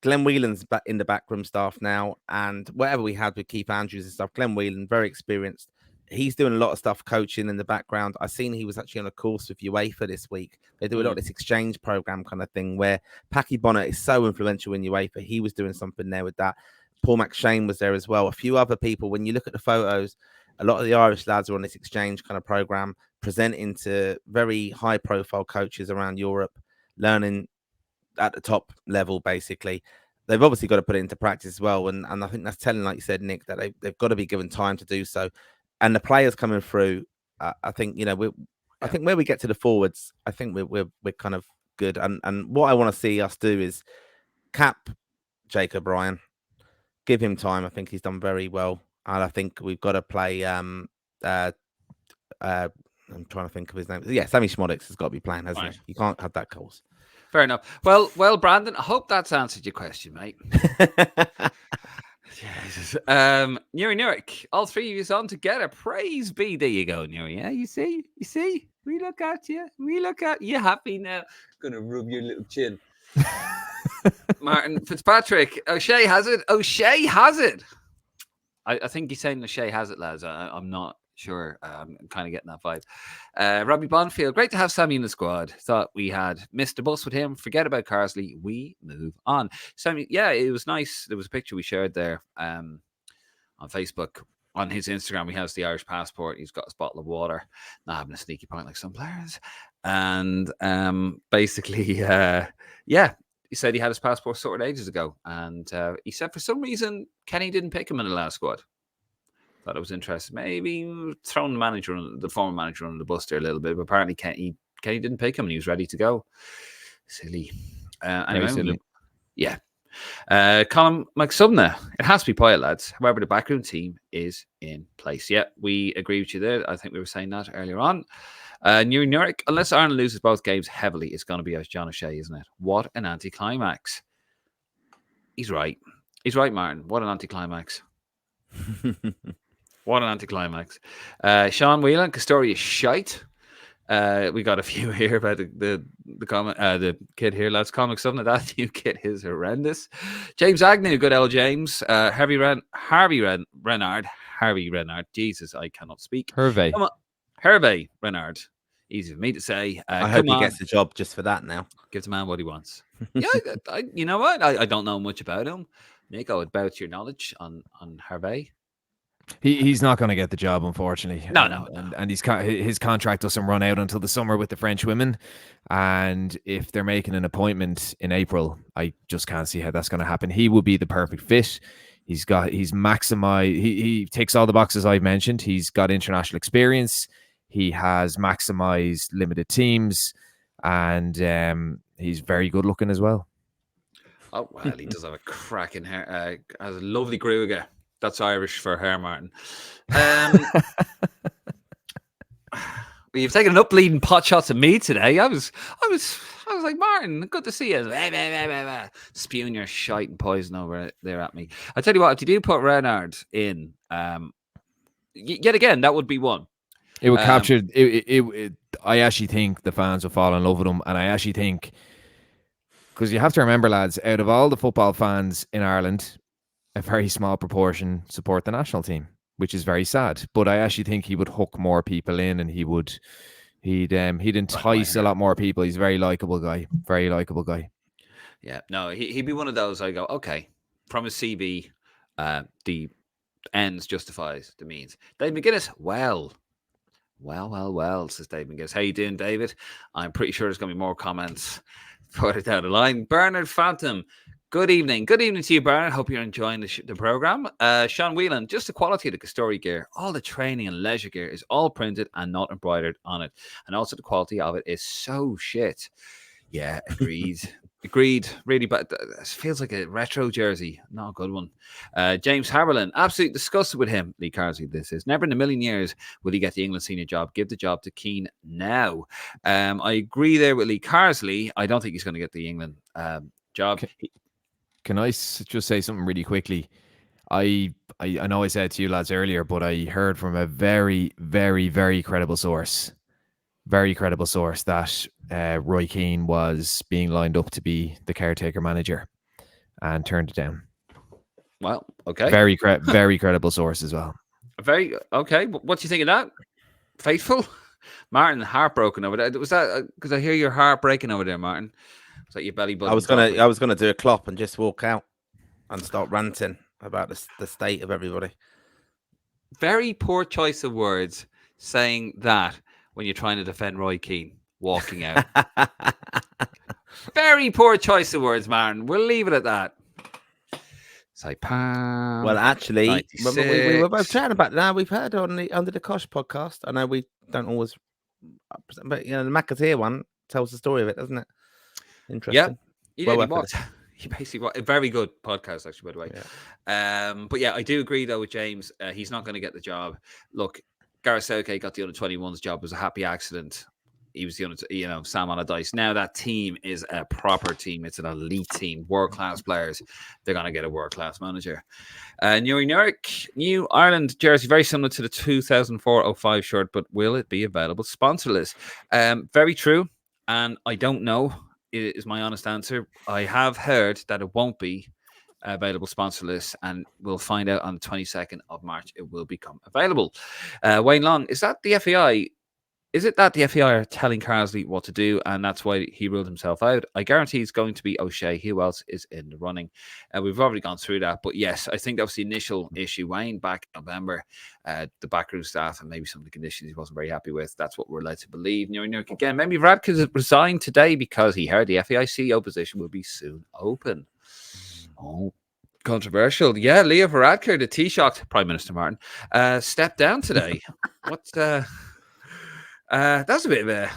Glenn Whelan's back in the backroom staff now, and whatever we had with Keith Andrews and stuff, Glenn Whelan, very experienced. He's doing a lot of stuff coaching in the background. I've seen he was actually on a course with UEFA this week. They do a lot of this exchange program kind of thing where Packy Bonnet is so influential in UEFA. He was doing something there with that. Paul McShane was there as well. A few other people. When you look at the photos, a lot of the Irish lads are on this exchange kind of program, presenting to very high profile coaches around Europe, learning at the top level, basically. They've obviously got to put it into practice as well. And I think that's telling, like you said, Nick, that they've got to be given time to do so. And the players coming through, I think, I think where we get to the forwards, I think we're kind of good. And what I want to see us do is cap Jacob Ryan, give him time. I think he's done very well. And I think we've got to play, I'm trying to think of his name. Yeah, Sammy Smodic has got to be playing, hasn't he? You can't have that course. Fair enough. Well, Brandon, I hope that's answered your question, mate. Jesus. Nuri Nurik, all three of you on together. Praise be. There you go, Nuri. Yeah, you see? We look at you. We look at you happy now. Gonna rub your little chin. Martin Fitzpatrick. O'Shea has it. O'Shea has it. I think he's saying O'Shea has it, lads. I'm not sure. I'm kind of getting that vibe. Robbie Bonfield. Great to have Sammy in the squad. Thought we had missed the bus with him. Forget about Carsley. We move on. Sammy, yeah, it was nice. There was a picture we shared there on Facebook. On his Instagram, he has the Irish passport. He's got his bottle of water. Not having a sneaky point like some players. And basically, yeah, he said he had his passport sorted ages ago. And he said for some reason, Kenny didn't pick him in the last squad. Thought it was interesting. Maybe throwing the former manager under the bus there a little bit. But apparently, Kenny didn't pick him and he was ready to go. Silly. Anyway, silly. Yeah. Colin McSubna, it has to be Pyatt, lads. However, the backroom team is in place. Yeah, we agree with you there. I think we were saying that earlier on. New York, unless Ireland loses both games heavily, it's going to be as John O'Shea, isn't it? What an anticlimax. He's right. He's right, Martin. What an anticlimax. What an anticlimax. Sean Whelan, Castoria shite. We got a few here about the comment. The kid here, lads. Comic something that new kid is horrendous. James Agnew, good old James. Harvey Renard. Jesus, I cannot speak. Hervé Renard. Easy for me to say. I hope he gets the job just for that now. Give the man what he wants. Yeah, you know what? I don't know much about him. Nick, I would bout your knowledge on Hervé. He's not going to get the job, unfortunately. No. And his contract doesn't run out until the summer with the French women. And if they're making an appointment in April, I just can't see how that's going to happen. He will be the perfect fit. He's maximized. He ticks all the boxes I've mentioned. He's got international experience. He has maximized limited teams, and he's very good looking as well. Oh well, he does have a cracking hair. Has a lovely gruga. That's Irish for hair, Martin. You've taken an upleading pot shots at me today. I was like, Martin, good to see you. Spewing your shite and poison over there at me. I tell you what, if you do put Renard in, yet again, that would be one. It would capture it. I actually think the fans will fall in love with him, and I actually think, because you have to remember, lads, out of all the football fans in Ireland, a very small proportion support the national team, which is very sad. But I actually think he would hook more people in, and he'd entice a lot more people. He's a very likable guy. Very likable guy. Yeah, no, he'd be one of those. I go, okay, from his CV, the ends justifies the means. Dave McGuinness, well, says Dave McGuinness. How you doing, David? I'm pretty sure there's going to be more comments further down the line. Bernard Phantom. Good evening. Good evening to you, Bernard. Hope you're enjoying the program. Sean Whelan, just the quality of the Castoria gear, all the training and leisure gear is all printed and not embroidered on it. And also the quality of it is so shit. Yeah, agreed. Agreed. Really bad. It feels like a retro jersey. Not a good one. James Haberlin, absolutely disgusted with him. Lee Carsley, this is. Never in a million years will he get the England senior job. Give the job to Keane now. I agree there with Lee Carsley. I don't think he's going to get the England job. Can I just say something really quickly? I know I said to you lads earlier, but I heard from a very, very, very credible source that Roy Keane was being lined up to be the caretaker manager and turned it down. Well, okay. Very credible source as well. Very okay. What do you think of that? Faithful? Martin, heartbroken over that. Was that because I hear you're heartbreaking over there, Martin? Was that your belly button? I was gonna do a Klopp and just walk out and start ranting about the state of everybody. Very poor choice of words saying that when you're trying to defend Roy Keane walking out. Very poor choice of words, Martin. We'll leave it at that. Saipan. Well, actually, we were both chatting about that. We've heard on the Under the Kosh podcast. I know we don't always, but the McAteer one tells the story of it, doesn't it? Interesting. Yeah, he basically was a very good podcast, actually, by the way. Yeah. But yeah, I do agree though with James. He's not going to get the job. Look, Gareth Southgate got the under-21s job. It was a happy accident. He was the Sam Allardyce. Now that team is a proper team. It's an elite team, world-class players. They're going to get a world-class manager. New Ireland jersey, very similar to the 2004-05 shirt, but will it be available sponsorless? Very true. And I don't know. is my honest answer. I have heard that it won't be available sponsor list, and we'll find out on the 22nd of March. It will become available. Wayne Long, is that the FAI? Is it that the FAI are telling Carsley what to do, and that's why he ruled himself out? I guarantee it's going to be O'Shea. Who else is in the running? We've already gone through that, but yes, I think that was the initial issue. Wayne, back in November, the backroom staff and maybe some of the conditions he wasn't very happy with. That's what we're led to believe. Again, maybe Radke has resigned today because he heard the FAI CEO position will be soon open. Oh, controversial. Yeah, Leo Varadkar, the Taoiseach, Prime Minister Martin, stepped down today. What's that's a bit of a.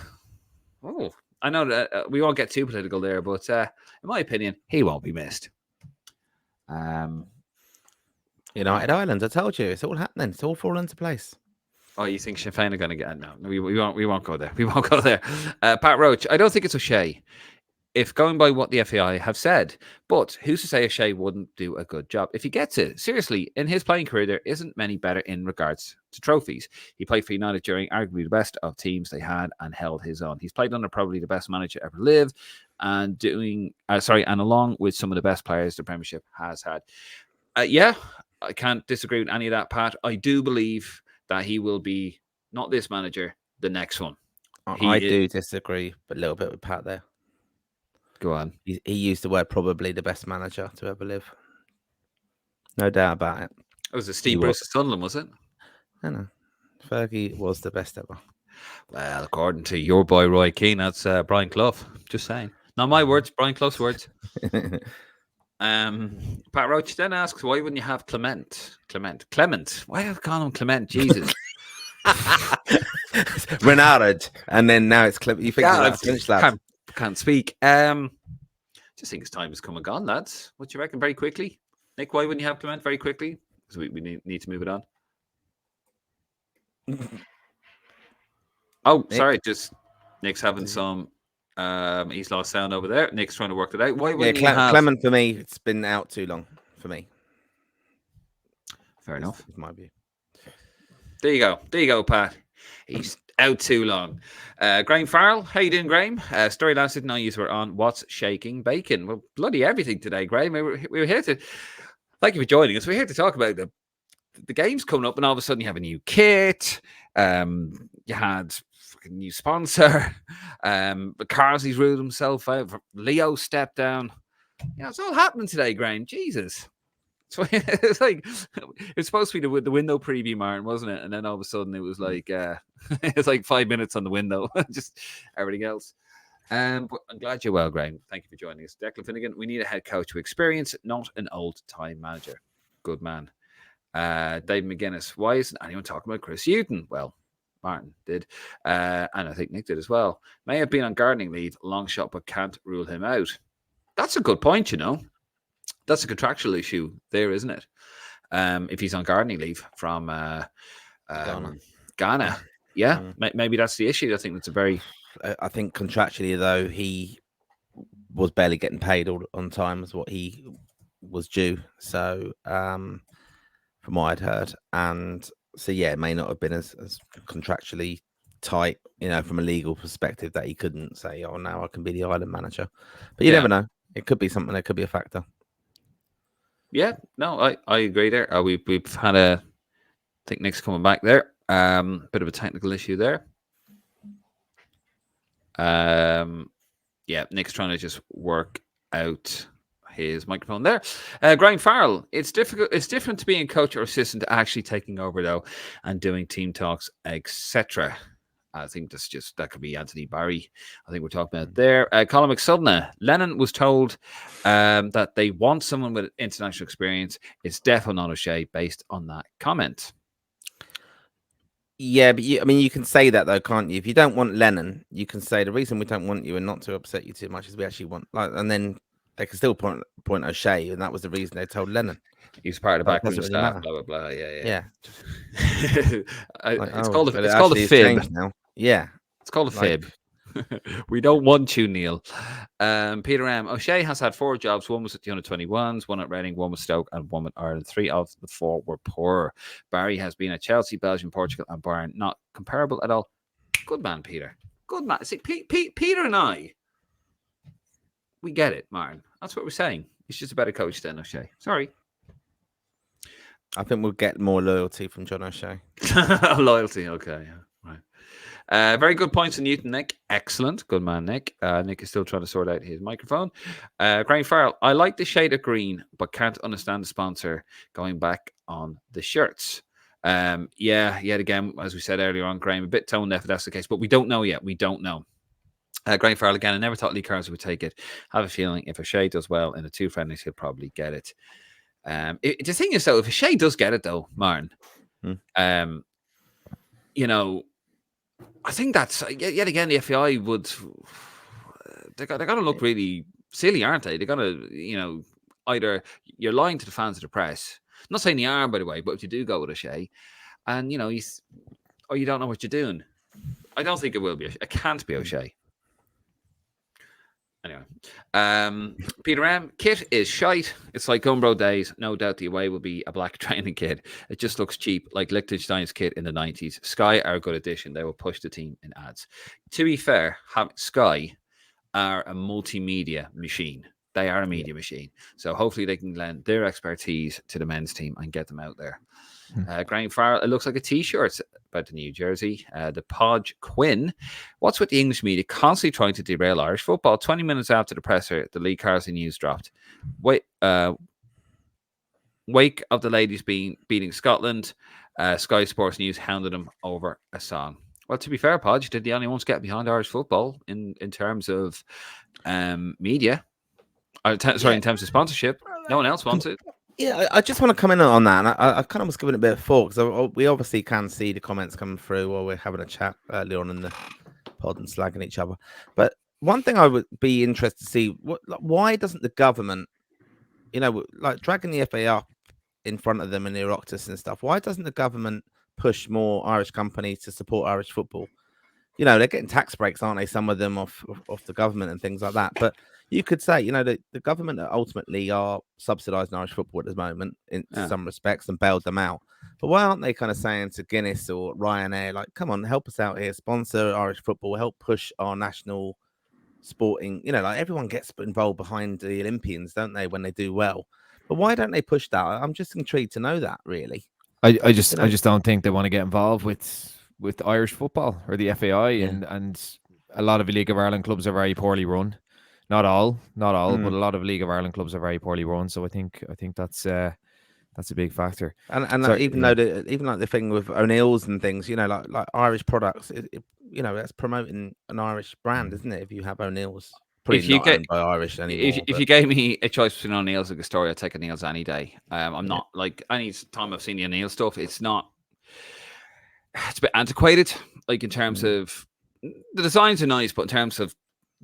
Oh, I know that we won't get too political there, but in my opinion, he won't be missed. United Ireland, I told you, it's all happening. It's all falling into place. Oh, you think Sinn Féin are going to get? No, we won't go there. We won't go there. Pat Roach, I don't think it's O'Shea. If going by what the FAI have said, but who's to say O'Shea wouldn't do a good job if he gets it? Seriously, in his playing career, there isn't many better in regards to trophies. He played for United during arguably the best of teams they had and held his own. He's played under probably the best manager ever lived, and and along with some of the best players the Premiership has had. Yeah, I can't disagree with any of that, Pat. I do believe that he will be not this manager, the next one. I do disagree, but a little bit with Pat there. Go on. He used the word probably the best manager to ever live. No doubt about it. It was a Steve Bruce of Sunderland, was it? No. Fergie was the best ever. Well, according to your boy Roy Keane, that's Brian Clough. Just saying. Not my words, Brian Clough's words. Pat Roach then asks, why wouldn't you have Clement? Why have I called him Clement? Jesus. Renard, and then now it's Clement. You think French lads? Can't speak. Just think his time has come and gone, lads. What do you reckon? Very quickly, Nick. Why wouldn't you have Clement very quickly? Because we need to move it on. Oh, Nick? Sorry. Just Nick's having some. He's lost sound over there. Nick's trying to work it out. Why wouldn't you have Clement? For me, it's been out too long. For me, fair enough. Is my view. There you go, Pat. He's out too long. Graham Farrell, how you doing, Graham? Story last night, you were on What's Shaking Bacon. Well, bloody everything today, Graham. We were here to, thank you for joining us. We're here to talk about the games coming up, and all of a sudden you have a new kit. You had a new sponsor. Carsley's ruled himself out. Leo stepped down. Yeah, it's all happening today, Graham. Jesus. It's like it's supposed to be the window preview, Martin, wasn't it? And then all of a sudden it was like it's like 5 minutes on the window, just everything else. But I'm glad you're well, Graham. Thank you for joining us. Declan Finnegan, we need a head coach with experience, not an old-time manager. Good man. Dave McGuinness, why isn't anyone talking about Chris Hughton? Well, Martin did, and I think Nick did as well. May have been on gardening leave, long shot, but can't rule him out. That's a good point, you know. That's a contractual issue there, isn't it? If he's on gardening leave from Ghana. Yeah, maybe that's the issue. I think that's a very... I think contractually, though, he was barely getting paid all on time as what he was due. So, from what I'd heard. And so, yeah, it may not have been as contractually tight, you know, from a legal perspective that he couldn't say, oh, now I can be the island manager. But you never know. It could be something that could be a factor. Yeah, no, I agree there. We've had I think Nick's coming back there. Bit of a technical issue there. Yeah, Nick's trying to just work out his microphone there. Graham Farrell, it's difficult. It's different to being coach or assistant to actually taking over though and doing team talks, etc. I think that could be Anthony Barry. I think we're talking about there. Colin McSudna, Lennon was told that they want someone with international experience. It's definitely not O'Shea based on that comment. Yeah, but you can say that though, can't you? If you don't want Lennon, you can say the reason we don't want you and not to upset you too much is we actually want, and then they can still point O'Shea, and that was the reason they told Lennon. He's part of the backroom staff, blah blah blah. Yeah. It's called a fib now. Yeah, it's called a fib. We don't want you, Neil. Peter M. O'Shea has had 4 jobs. One was at the under-21s, one at Reading, one with Stoke, and one with Ireland. 3 of the 4 were poor. Barry has been at Chelsea, Belgium, Portugal, and Bayern. Not comparable at all. Good man, Peter. Good man. See, Peter and I, We get it, Martin. That's what we're saying. He's just a better coach than O'Shea. Sorry. I think we'll get more loyalty from John O'Shea. Loyalty, okay. Right. Very good points from Newton, Nick. Excellent. Good man, Nick. Nick is still trying to sort out his microphone. Graham Farrell, I like the shade of green, but can't understand the sponsor going back on the shirts. Yet again, as we said earlier on, Graham, a bit tone deaf if that's the case, but we don't know yet. We don't know. Graham Farrell, again, I never thought Lee Carson would take it. Have a feeling if O'Shea does well in the 2 friendlies, he'll probably get it. The thing is, though, if O'Shea does get it, though, Martin, you know, I think that's yet again the FAI would they're going to look really silly, aren't they? They're going to, you know, either you're lying to the fans of the press. I'm not saying you are, by the way, but if you do go with O'Shea, and you know or you don't know what you're doing, I don't think it will be. It can't be O'Shea. Anyway, Peter M. Kit is shite. It's like Gumbro days. No doubt the away will be a black training kit. It just looks cheap, like Liechtenstein's kit in the 90s. Sky are a good addition. They will push the team in ads. To be fair, Sky are a multimedia machine. They are a media machine. So hopefully they can lend their expertise to the men's team and get them out there. Graham Farrell, it looks like a T-shirt about the new jersey. The Podge Quinn. What's with the English media constantly trying to derail Irish football? 20 minutes after the presser, the Lee Carson news dropped. Wake of the ladies beating Scotland. Sky Sports News hounded them over a song. Well, to be fair, Podge, they're the only ones getting behind Irish football in terms of media. In terms of sponsorship. No one else wants it. Yeah, I just want to come in on that, and I kind of was giving it a bit of thought because we obviously can see the comments coming through while we're having a chat earlier on in the pod and slagging each other. But one thing I would be interested to see, why doesn't the government, you know, like dragging the FA up in front of them and the Oireachtas and stuff, why doesn't the government push more Irish companies to support Irish football? You know, they're getting tax breaks, aren't they? Some of them off the government and things like that. But you could say, you know, the government ultimately are subsidising Irish football at the moment in some respects and bailed them out. But why aren't they kind of saying to Guinness or Ryanair, like, come on, help us out here, sponsor Irish football, help push our national sporting, you know, like everyone gets involved behind the Olympians, don't they, when they do well? But why don't they push that? I'm just intrigued to know that, really. I just don't think they want to get involved with Irish football or the FAI, and a lot of League of Ireland clubs are very poorly run. Not all, but a lot of League of Ireland clubs are very poorly run. So I think that's a big factor. And so, even like the thing with O'Neill's and things, you know, like Irish products, you know, that's promoting an Irish brand, isn't it? If you have O'Neill's, pretty not owned by Irish anymore. If you gave me a choice between O'Neill's and Astoria, I'd take O'Neill's any day. I'm not like any time I've seen the O'Neill stuff, it's a bit antiquated, like in terms of the designs are nice, but in terms of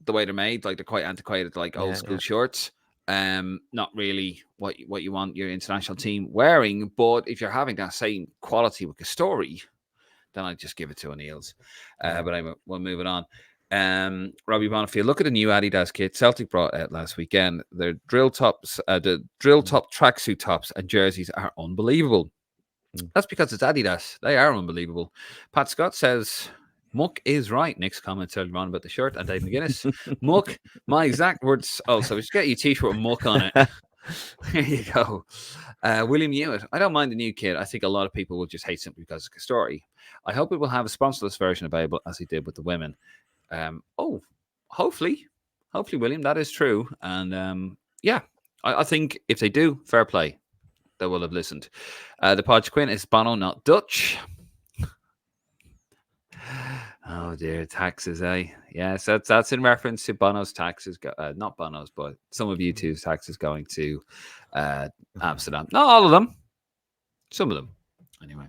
the way they're made, like they're quite antiquated, like old school shorts. Not really what you want your international team wearing. But if you're having that same quality with a story, then I'd just give it to O'Neill's. But we'll move it on. Robbie Bonifield, look at the new Adidas kit Celtic brought out last weekend. Their drill tops, the drill top tracksuit tops and jerseys are unbelievable. That's because it's Adidas. They are unbelievable. Pat Scott says Muck is right. Nick's comments earlier on about the shirt and Dave McGuinness. Muck, my exact words. Oh, so we just get you a t-shirt with Muck on it. There you go. William Hewitt. I don't mind the new kit. I think a lot of people will just hate simply because it's a story. I hope it will have a sponsorless version available as he did with the women. Hopefully, William, that is true. And I think if they do, fair play. They will have listened. The Podge Quinn is Bono, not Dutch. Oh dear, taxes, eh? Yes, that's in reference to Bono's taxes. Not Bono's, but some of you two's taxes going to Amsterdam. Not all of them. Some of them. Anyway.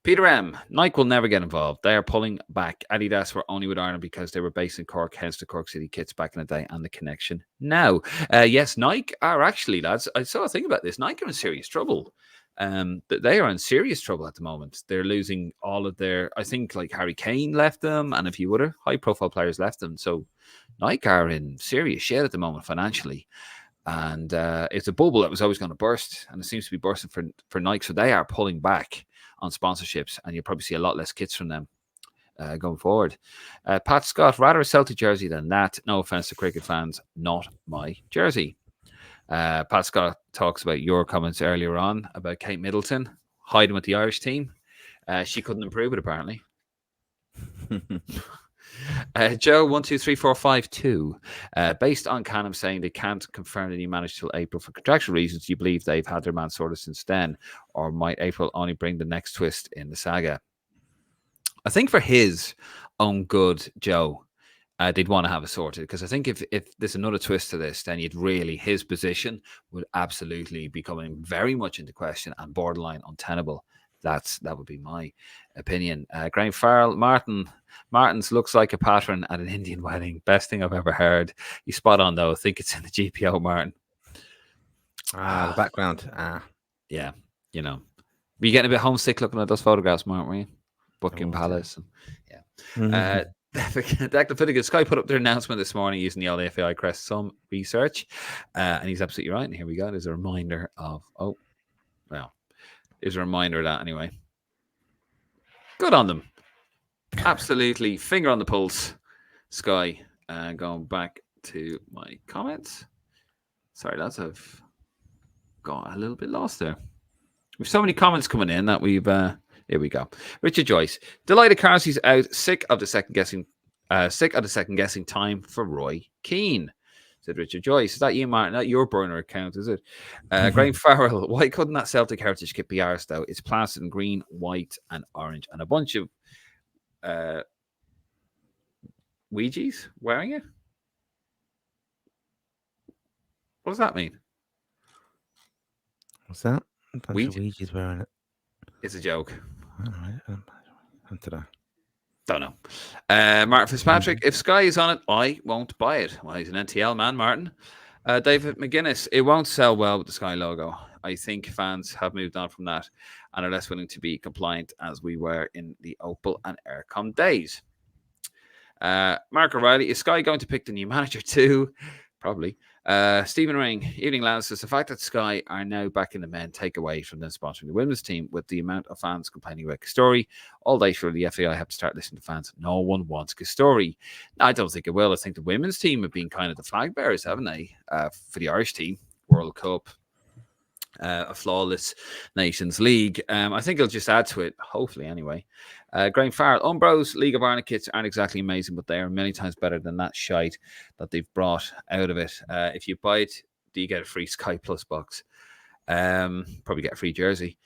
Peter M. Nike will never get involved. They are pulling back. Adidas were only with Ireland because they were based in Cork, hence the Cork City kits back in the day and the connection now. Yes, Nike are actually, lads, I saw a thing about this. Nike are in serious trouble. They are in serious trouble at the moment. They're losing all of their, I think like Harry Kane left them and a few other high-profile players left them. So Nike are in serious shit at the moment financially. And it's a bubble that was always going to burst, and it seems to be bursting for Nike. So they are pulling back on sponsorships, and you'll probably see a lot less kits from them going forward. Pat Scott, rather a Celtic jersey than that. No offense to cricket fans, not my jersey. Pat Scott talks about your comments earlier on about Kate Middleton hiding with the Irish team. She couldn't improve it, apparently. Joe 123452. Based on Canham saying they can't confirm the new manager till April for contractual reasons, do you believe they've had their man sorted since then, or might April only bring the next twist in the saga? I think for his own good, Joe, they'd want to have it sorted, because I think if there's another twist to this, then his position would absolutely be coming very much into question and borderline untenable. That would be my opinion. Graham Farrell, Martin's looks like a pattern at an Indian wedding. Best thing I've ever heard. You spot on though. I think it's in the GPO, Martin. The background. Yeah, you know. Were you getting a bit homesick looking at those photographs, Martin, were you? Buckingham Palace. Yeah. Declan Sky put up their announcement this morning using the old FAI crest, some research. And he's absolutely right. And here we go. There's a reminder of, there's a reminder of that anyway. Good on them. Absolutely. Finger on the pulse, Sky. Going back to my comments. Sorry, lads, I've got a little bit lost there. We've so many comments coming in that we've... here we go. Richard Joyce. Delighted Carsey's out. Sick of the second guessing time for Roy Keane. Said Richard Joyce. Is that you, Martin? Not your burner account, is it? Graham Farrell. Why couldn't that Celtic heritage kit be ours, though? It's plastered in green, white, and orange, and a bunch of Ouija's wearing it. What does that mean? What's that? A bunch of Ouija's wearing it. It's a joke. All right. Don't know. Martin Fitzpatrick, if Sky is on it, I won't buy it. Well, he's an NTL man, Martin. David McGuinness, it won't sell well with the Sky logo. I think fans have moved on from that and are less willing to be compliant as we were in the Opal and Aircom days. Mark O'Reilly, is Sky going to pick the new manager too? Probably. Stephen Ring, evening lads, says the fact that Sky are now back in the men take away from them sponsoring the women's team with the amount of fans complaining about Story. All day sure the FAI have to start listening to fans. No one wants Story. I don't think it will. I think the women's team have been kind of the flag bearers, haven't they? For the Irish team, World Cup, a flawless Nations League. I think it'll just add to it, hopefully anyway. Graham Farrell, Umbros League of Ireland kits aren't exactly amazing, but they are many times better than that shite that they've brought out of it. If you buy it, do you get a free Sky Plus box? Probably get a free jersey.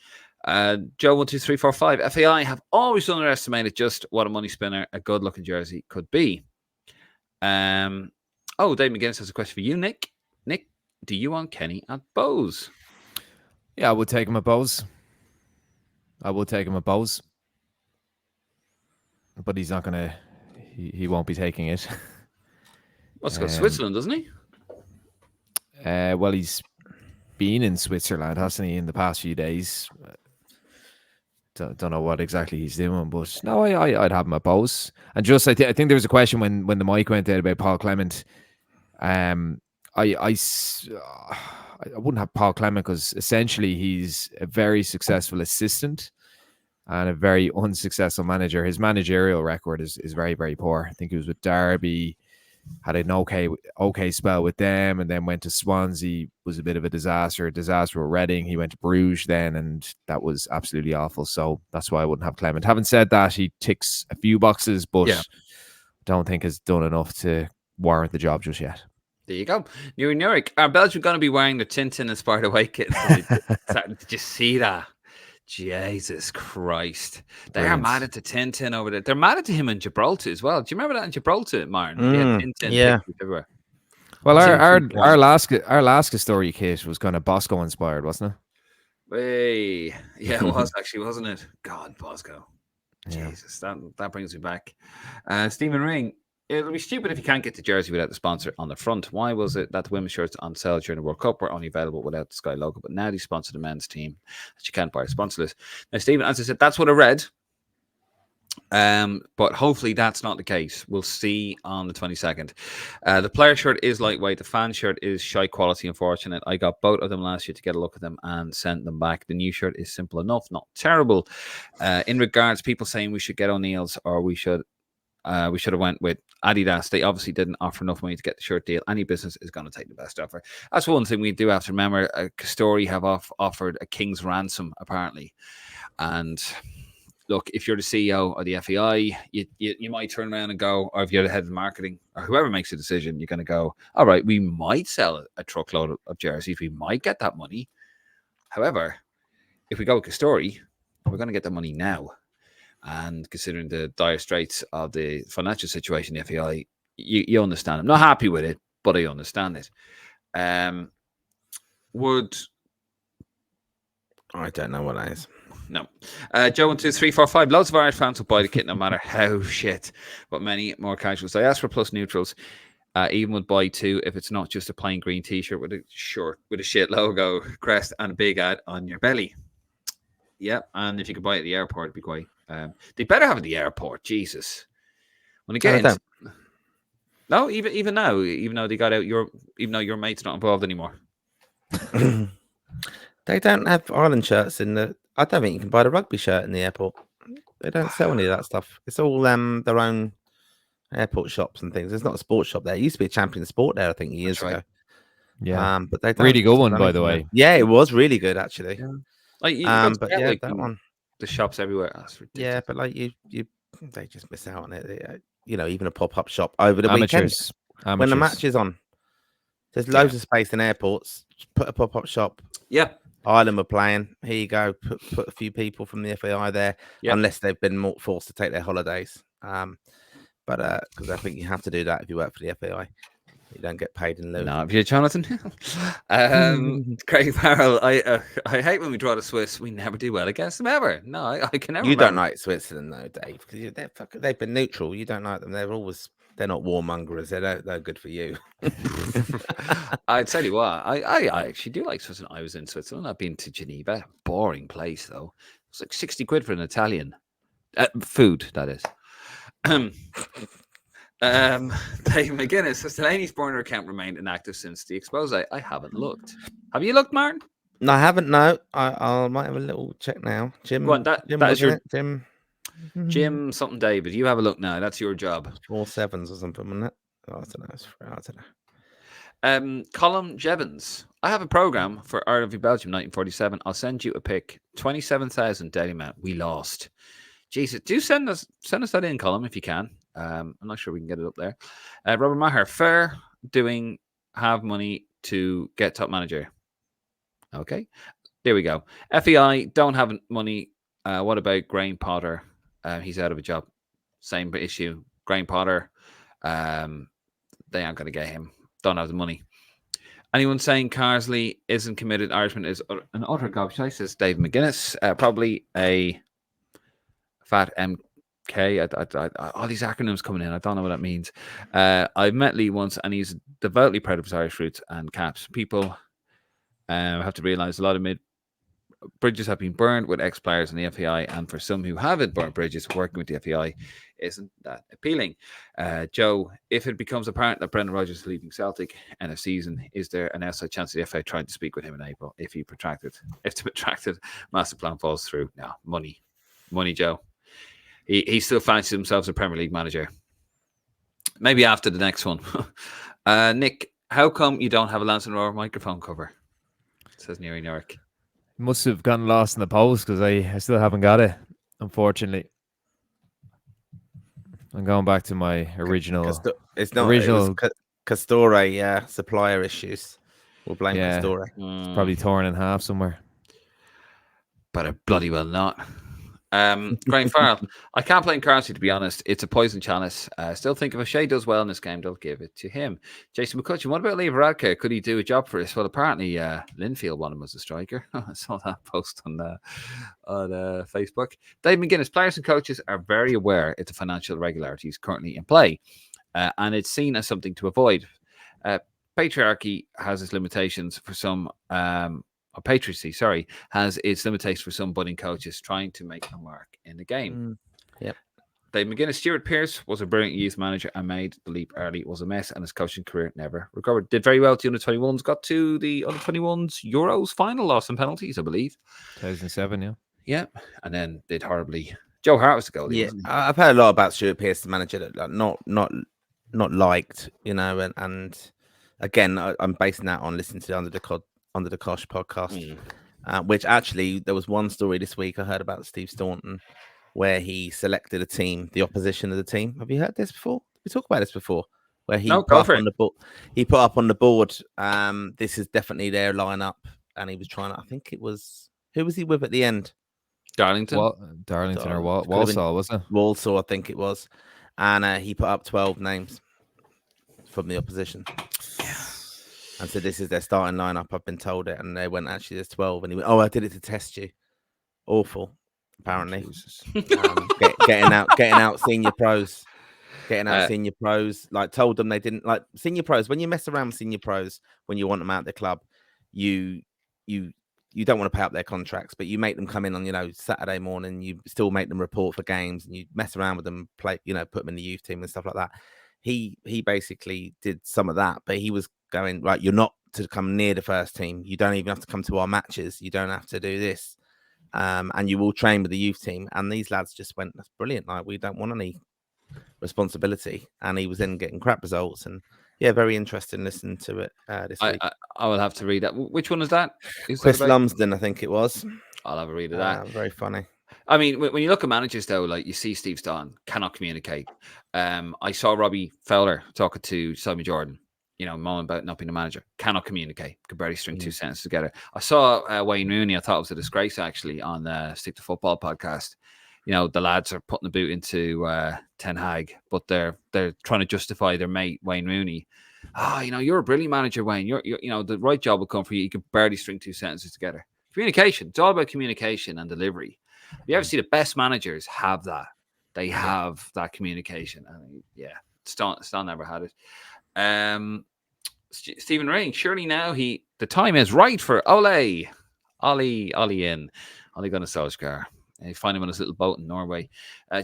Joe 12345, FAI have always underestimated just what a money spinner a good looking jersey could be. Dave McGuinness has a question for you, Nick. Nick, do you want Kenny at Bowes? Yeah, I would take him at Bowes. But he's not going to... He won't be taking it. Let's go to Switzerland, doesn't he? Well, he's been in Switzerland, hasn't he, in the past few days? Don't know what exactly he's doing, but no, I'd have him at Bowes. And just, I think there was a question when the mic went out about Paul Clement. I wouldn't have Paul Clement because essentially he's a very successful assistant and a very unsuccessful manager. His managerial record is very, very poor. I think he was with Derby, had an okay spell with them, and then went to Swansea, was a bit of a disaster with Reading. He went to Bruges then, and that was absolutely awful. So that's why I wouldn't have Clement. Having said that, he ticks a few boxes, but don't think has done enough to warrant the job just yet. There you go. Nuri Nurik. Are Belgium going to be wearing the Tintin-inspired away kit? Did you see that? Jesus Christ. They are mad at the Tintin over there. They're mad at him in Gibraltar as well. Do you remember that in Gibraltar, Martin? Yeah. Everywhere. Well, our Alaska story kit was kind of Bosco inspired, wasn't it? Hey, yeah, it was actually, wasn't it? God, Bosco. Yeah. Jesus, that brings me back. Stephen Ring. It'll be stupid if you can't get the jersey without the sponsor on the front. Why was it that the women's shirts on sale during the World Cup were only available without the Sky logo, but now they sponsor the men's team that you can't buy a sponsor list? Now, Stephen, as I said, that's what I read. But hopefully that's not the case. We'll see on the 22nd. The player shirt is lightweight. The fan shirt is shy quality, unfortunate. I got both of them last year to get a look at them and sent them back. The new shirt is simple enough, not terrible. In regards, people saying we should get O'Neill's or we should have went with Adidas. They obviously didn't offer enough money to get the shirt deal. Any business is going to take the best offer. That's one thing we do have to remember. Castori have offered a king's ransom, apparently. And look, if you're the CEO of the FEI, you might turn around and go, or if you're the head of marketing, or whoever makes the decision, you're going to go, all right, we might sell a truckload of jerseys. We might get that money. However, if we go with Castori, we're going to get the money now. And considering the dire straits of the financial situation, the FEI, you understand. I'm not happy with it, but I understand it. I don't know what that is. No. Joe 12345. Loads of Irish fans will buy the kit no matter how shit, but many more casuals. I asked for plus neutrals. Even would buy two if it's not just a plain green t-shirt with a shit logo, crest, and a big ad on your belly. Yeah, and if you could buy it at the airport, it'd be quite. They better have it at the airport. Jesus. When again, no, even now, even though they got out, even though your mate's not involved anymore. They don't have Ireland shirts in the. I don't think you can buy the rugby shirt in the airport. They don't sell any of that stuff. It's all their own airport shops and things. There's not a sports shop there. It used to be a Champion Sport there, I think, years ago. Yeah, but they don't really good one, by the way. Yeah, it was really good actually. Yeah. Like but yeah, that one. The shops everywhere. That's ridiculous. Yeah, but like they just miss out on it. Even a pop-up shop over the weekend when the match is on. There's loads of space in airports. Put a pop-up shop. Yeah. Ireland were playing. Here you go. Put a few people from the FAI there, unless they've been forced to take their holidays. But because I think you have to do that if you work for the FAI. You don't get paid in lieu. No, if you're Jonathan. Craig Farrell, I hate when we draw the Swiss. We never do well against them ever. No, I can never. You don't like Switzerland though, Dave, because they've been neutral. You don't like them. They're not warmongers. They're good for you. I tell you what, I actually do like Switzerland. I was in Switzerland. I've been to Geneva. Boring place though. It's like 60 quid for an Italian food. That is. Dave McGuinness, has Delaney's burner account remained inactive since the expose? I haven't looked. Have you looked, Martin? No, I haven't. No, I might have a little check now. Jim, go on, that is your Jim. Jim something, David. You have a look now. That's your job. 4 7s or something, wasn't it? I don't know. Colin Jevons. I have a program for Ireland v Belgium 1947. I'll send you a pic. 27,000 daily amount. We lost. Jesus, do send us that in, Colin, if you can. I'm not sure we can get it up there. Robert Maher, fair doing have money to get top manager. Okay, there we go. FEI don't have money. What about Graham Potter? He's out of a job. Same issue. Graham Potter. They aren't going to get him. Don't have the money. Anyone saying Carsley isn't committed Irishman is an utter gobshite, says Dave McGuinness. Probably a fat MK. All these acronyms coming in. I don't know what that means. I've met Lee once, and he's devoutly proud of his Irish roots and caps. People have to realise a lot of bridges have been burned with ex-players in the FAI, and for some who haven't burnt bridges, working with the FAI isn't that appealing. Joe, if it becomes apparent that Brendan Rodgers is leaving Celtic end of season, is there an outside chance of the FAI trying to speak with him in April if the protracted master plan falls through? No, money, Joe. He still fancies himself as a Premier League manager. Maybe after the next one. Nick, how come you don't have a Lansdowne Roar microphone cover? Says Neri Norrick. Must have gotten lost in the post because I still haven't got it, unfortunately. I'm going back to my original. It's not original Castore supplier issues. We'll blame Castore. It's probably torn in half somewhere. But it bloody well not. Graham Farrell, I can't blame Carsley, to be honest. It's a poison chalice. Still think if O'Shea does well in this game, they'll give it to him. Jason McCutcheon, what about Lee Varadkar? Could he do a job for us? Well, apparently Linfield wanted him as a striker. I saw that post on Facebook. Dave McGuinness, players and coaches are very aware it's a financial irregularities currently in play, and it's seen as something to avoid. Patriarchy has its limitations for some or patriarchy, has its limitations for some budding coaches trying to make a mark in the game. Yep. Dave McGuinness, Stuart Pearce was a brilliant youth manager and made the leap early. Was a mess, and his coaching career never recovered. Did very well to the under-21s. Got to the under-21s Euros final, lost in penalties, I believe. 2007, yeah. Yeah, and then did horribly. Joe Hart was the goalie. Yeah, Wasn't he? I've heard a lot about Stuart Pearce, the manager, that like, not liked, and again, I'm basing that on listening to the Under the Cosh podcast, which actually there was one story this week I heard about Steve Staunton, where he selected a team, the opposition of the team. Have you heard this before? Did we talk about this before? Where he put up on the board. He put up on the board. This is definitely their lineup, and he was trying. I think it was, who was he with at the end? Darlington. Darlington or Walsall, wasn't it? Walsall, I think it was, and he put up 12 names from the opposition. Yeah. And so this is their starting lineup. I've been told it, and they went, actually, there's 12, and he went, oh, I did it to test you. Awful. Apparently, getting out senior pros, like told them they didn't like senior pros. When you mess around with senior pros, when you want them out of the club, you don't want to pay up their contracts, but you make them come in on, Saturday morning, you still make them report for games, and you mess around with them, play, put them in the youth team and stuff like that. He basically did some of that, but he was going, right, you're not to come near the first team. You don't even have to come to our matches. You don't have to do this. And you will train with the youth team. And these lads just went, that's brilliant. Like, we don't want any responsibility. And he was then getting crap results. And yeah, very interesting listening to it this week. I will have to read that. Which one is that? Chris Lumsden, I think it was. I'll have a read of that. Very funny. I mean, when you look at managers, though, like you see Steve Staunton cannot communicate. I saw Robbie Fowler talking to Simon Jordan, moaning about not being a manager. Cannot communicate. Could barely string two sentences together. I saw Wayne Rooney. I thought it was a disgrace, actually, on the Stick to Football podcast. The lads are putting the boot into Ten Hag, but they're trying to justify their mate, Wayne Rooney. You're a brilliant manager, Wayne. You're the right job will come for you. You could barely string two sentences together. Communication. It's all about communication and delivery. You ever see the best managers have that? They have that communication. Stan never had it. Stephen Ring, surely now the time is right for Ollie Gunnar Solskjaer. You find him on his little boat in Norway.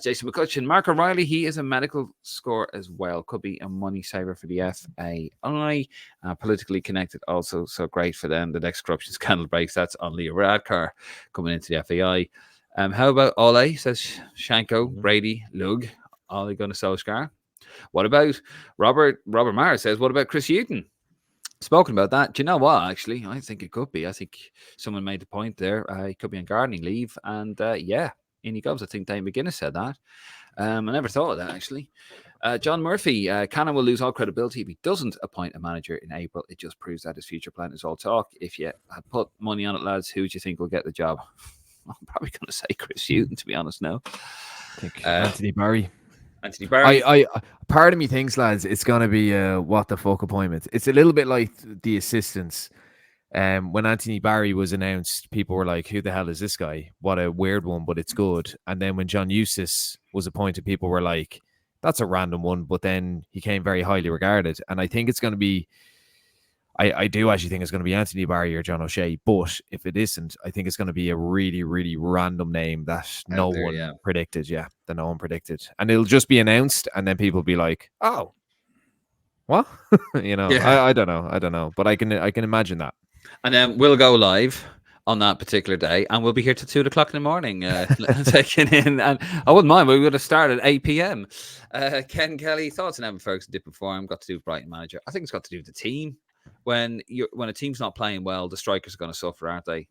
Jason McCutcheon, Mark O'Reilly, he is a medical score as well. Could be a money saver for the FAI. Politically connected also, so great for them. The next corruption scandal breaks. That's on Leo Radcar coming into the FAI. How about Ole, says Shanko, Brady, Lug, Ole Gunnar Solskjaer. What about Robert Maher says, what about Chris Hughton? Spoken about that. Do you know what, actually? I think it could be. I think someone made the point there. He could be on gardening leave. And in he goes. I think Dave McGuinness said that. I never thought of that, actually. John Murphy, Cannon will lose all credibility if he doesn't appoint a manager in April. It just proves that his future plan is all talk. If you had put money on it, lads, who do you think will get the job? I'm probably going to say Chris Hughton, to be honest now. I think Anthony Barry. Anthony Barry. I part of me thinks, lads, it's going to be a what the fuck appointment. It's a little bit like the assistants. When Anthony Barry was announced, people were like, who the hell is this guy? What a weird one, but it's good. And then when John Eustace was appointed, people were like, that's a random one. But then he came very highly regarded. And I think it's going to be, I do actually think it's going to be Anthony Barry or John O'Shea. But if it isn't, I think it's going to be a really, really random name that no one predicted. Yeah, that no one predicted. And it'll just be announced. And then people will be like, oh, what? I don't know. But I can imagine that. And then we'll go live on that particular day, and we'll be here till 2:00 in the morning, taking in. And I wouldn't mind. We would have started at 8 p.m. Ken Kelly, thoughts on Evan Ferguson dip form? Got to do with Brighton manager. I think it's got to do with the team. When a team's not playing well, the strikers are going to suffer, aren't they?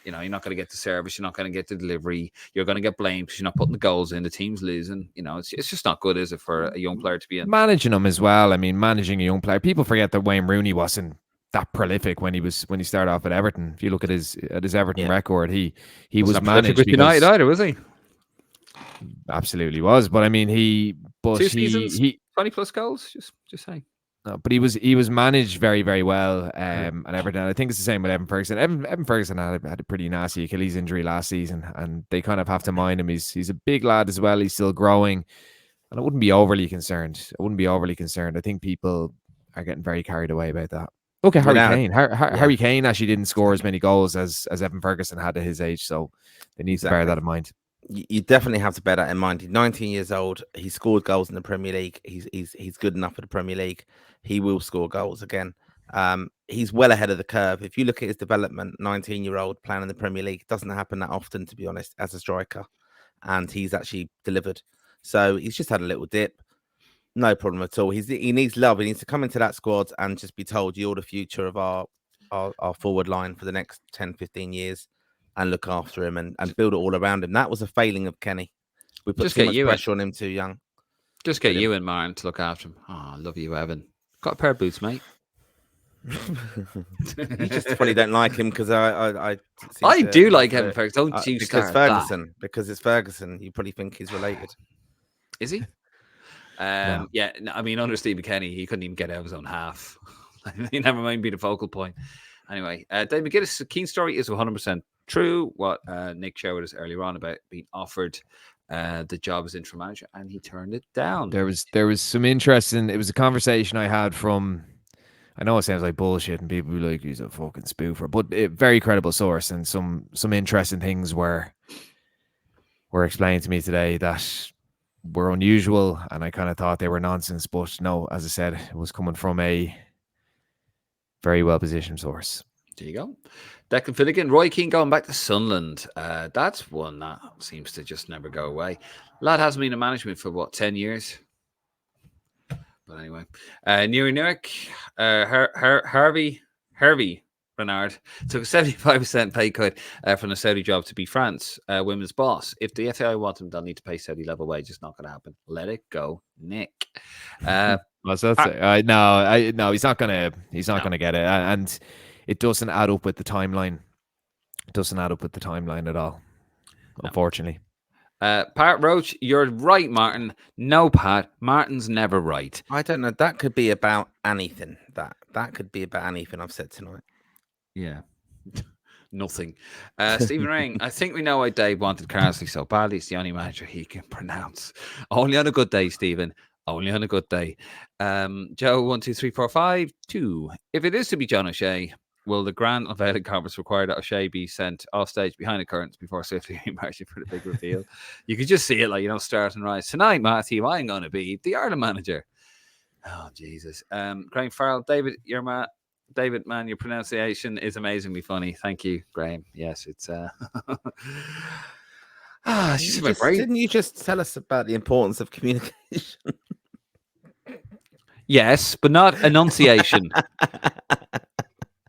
You're not going to get the service. You're not going to get the delivery. You're going to get blamed because you're not putting the goals in. The team's losing. It's just not good, is it, for a young player to be in? Managing them as well. I mean, managing a young player. People forget that Wayne Rooney wasn't that prolific when he started off at Everton. If you look at his Everton record, he was managed with United either, was he? Absolutely was. But I mean, 2 seasons, 20 plus goals. Just saying. No, but he was managed very, very well at Everton. I think it's the same with Evan Ferguson. Evan Ferguson had a pretty nasty Achilles injury last season, and they kind of have to mind him. He's a big lad as well. He's still growing, and I wouldn't be overly concerned. I think people are getting very carried away about that. Look at Harry Kane. Harry Kane actually didn't score as many goals as Evan Ferguson had at his age, so they need to bear that in mind. you definitely have to bear that in mind. He's 19 years old. He scored goals in the Premier League. He's good enough for the Premier League. He will score goals again. He's well ahead of the curve. If you look at his development, 19-year-old playing in the Premier League, doesn't happen that often, to be honest, as a striker. And he's actually delivered. So he's just had a little dip. No problem at all. He needs love. He needs to come into that squad and just be told you're the future of our forward line for the next 10, 15 years, and look after him and build it all around him. That was a failing of Kenny. We put too much pressure on him too young. Just get you in, Martin, to look after him. Oh, I love you, Evan. Got a pair of boots, mate. You just probably don't like him because I do like Evan Ferguson. Don't you because start Ferguson. that. Because it's Ferguson. You probably think he's related. Is he? No. Yeah. I mean, under Steve McKennie, he couldn't even get out of his own half. Never mind be the focal point. Anyway, Dave McGuinness' keen story is 100% true. What Nick shared with us earlier on about being offered the job as interim manager, and he turned it down. There was some interesting. It was a conversation I had from. I know it sounds like bullshit, and people be like, "He's a fucking spoofer," but very credible source, and some interesting things were explained to me today that were unusual, and I kind of thought they were nonsense. But no, as I said, it was coming from a very well positioned source. There you go. Declan Finnegan, Roy Keane going back to Sunderland. That's one that seems to just never go away. Lad hasn't been in management for 10 years? But anyway, Nuri Nurek, Harvey Renard took a 75% pay cut from the Saudi job to be France women's boss. If the FAI want him, they'll need to pay Saudi level wage. It's not going to happen. Let it go, Nick. No, he's not gonna get it, and it doesn't add up with the timeline. It doesn't add up with the timeline at all, unfortunately. Pat Roach, you're right, Martin. No, Pat, Martin's never right. I don't know. That could be about anything. That could be about anything I've said tonight. Yeah. Nothing. Stephen Ring, I think we know why Dave wanted Carsley so badly. It's the only manager he can pronounce. Only on a good day, Stephen. Only on a good day. Joe, 1, 2, 3, 4, 5, 2. If it is to be John O'Shea, will the grand unveiling conference require that O'Shea be sent off stage behind the curtains before safely marching for the big reveal? You could just see it like, start and rise. Tonight, Matthew, I'm going to be the Ireland manager. Oh, Jesus. Graham Farrell, David, David, man, your pronunciation is amazingly funny. Thank you, Graham. Yes, it's Didn't you just tell us about the importance of communication? Yes, but not enunciation.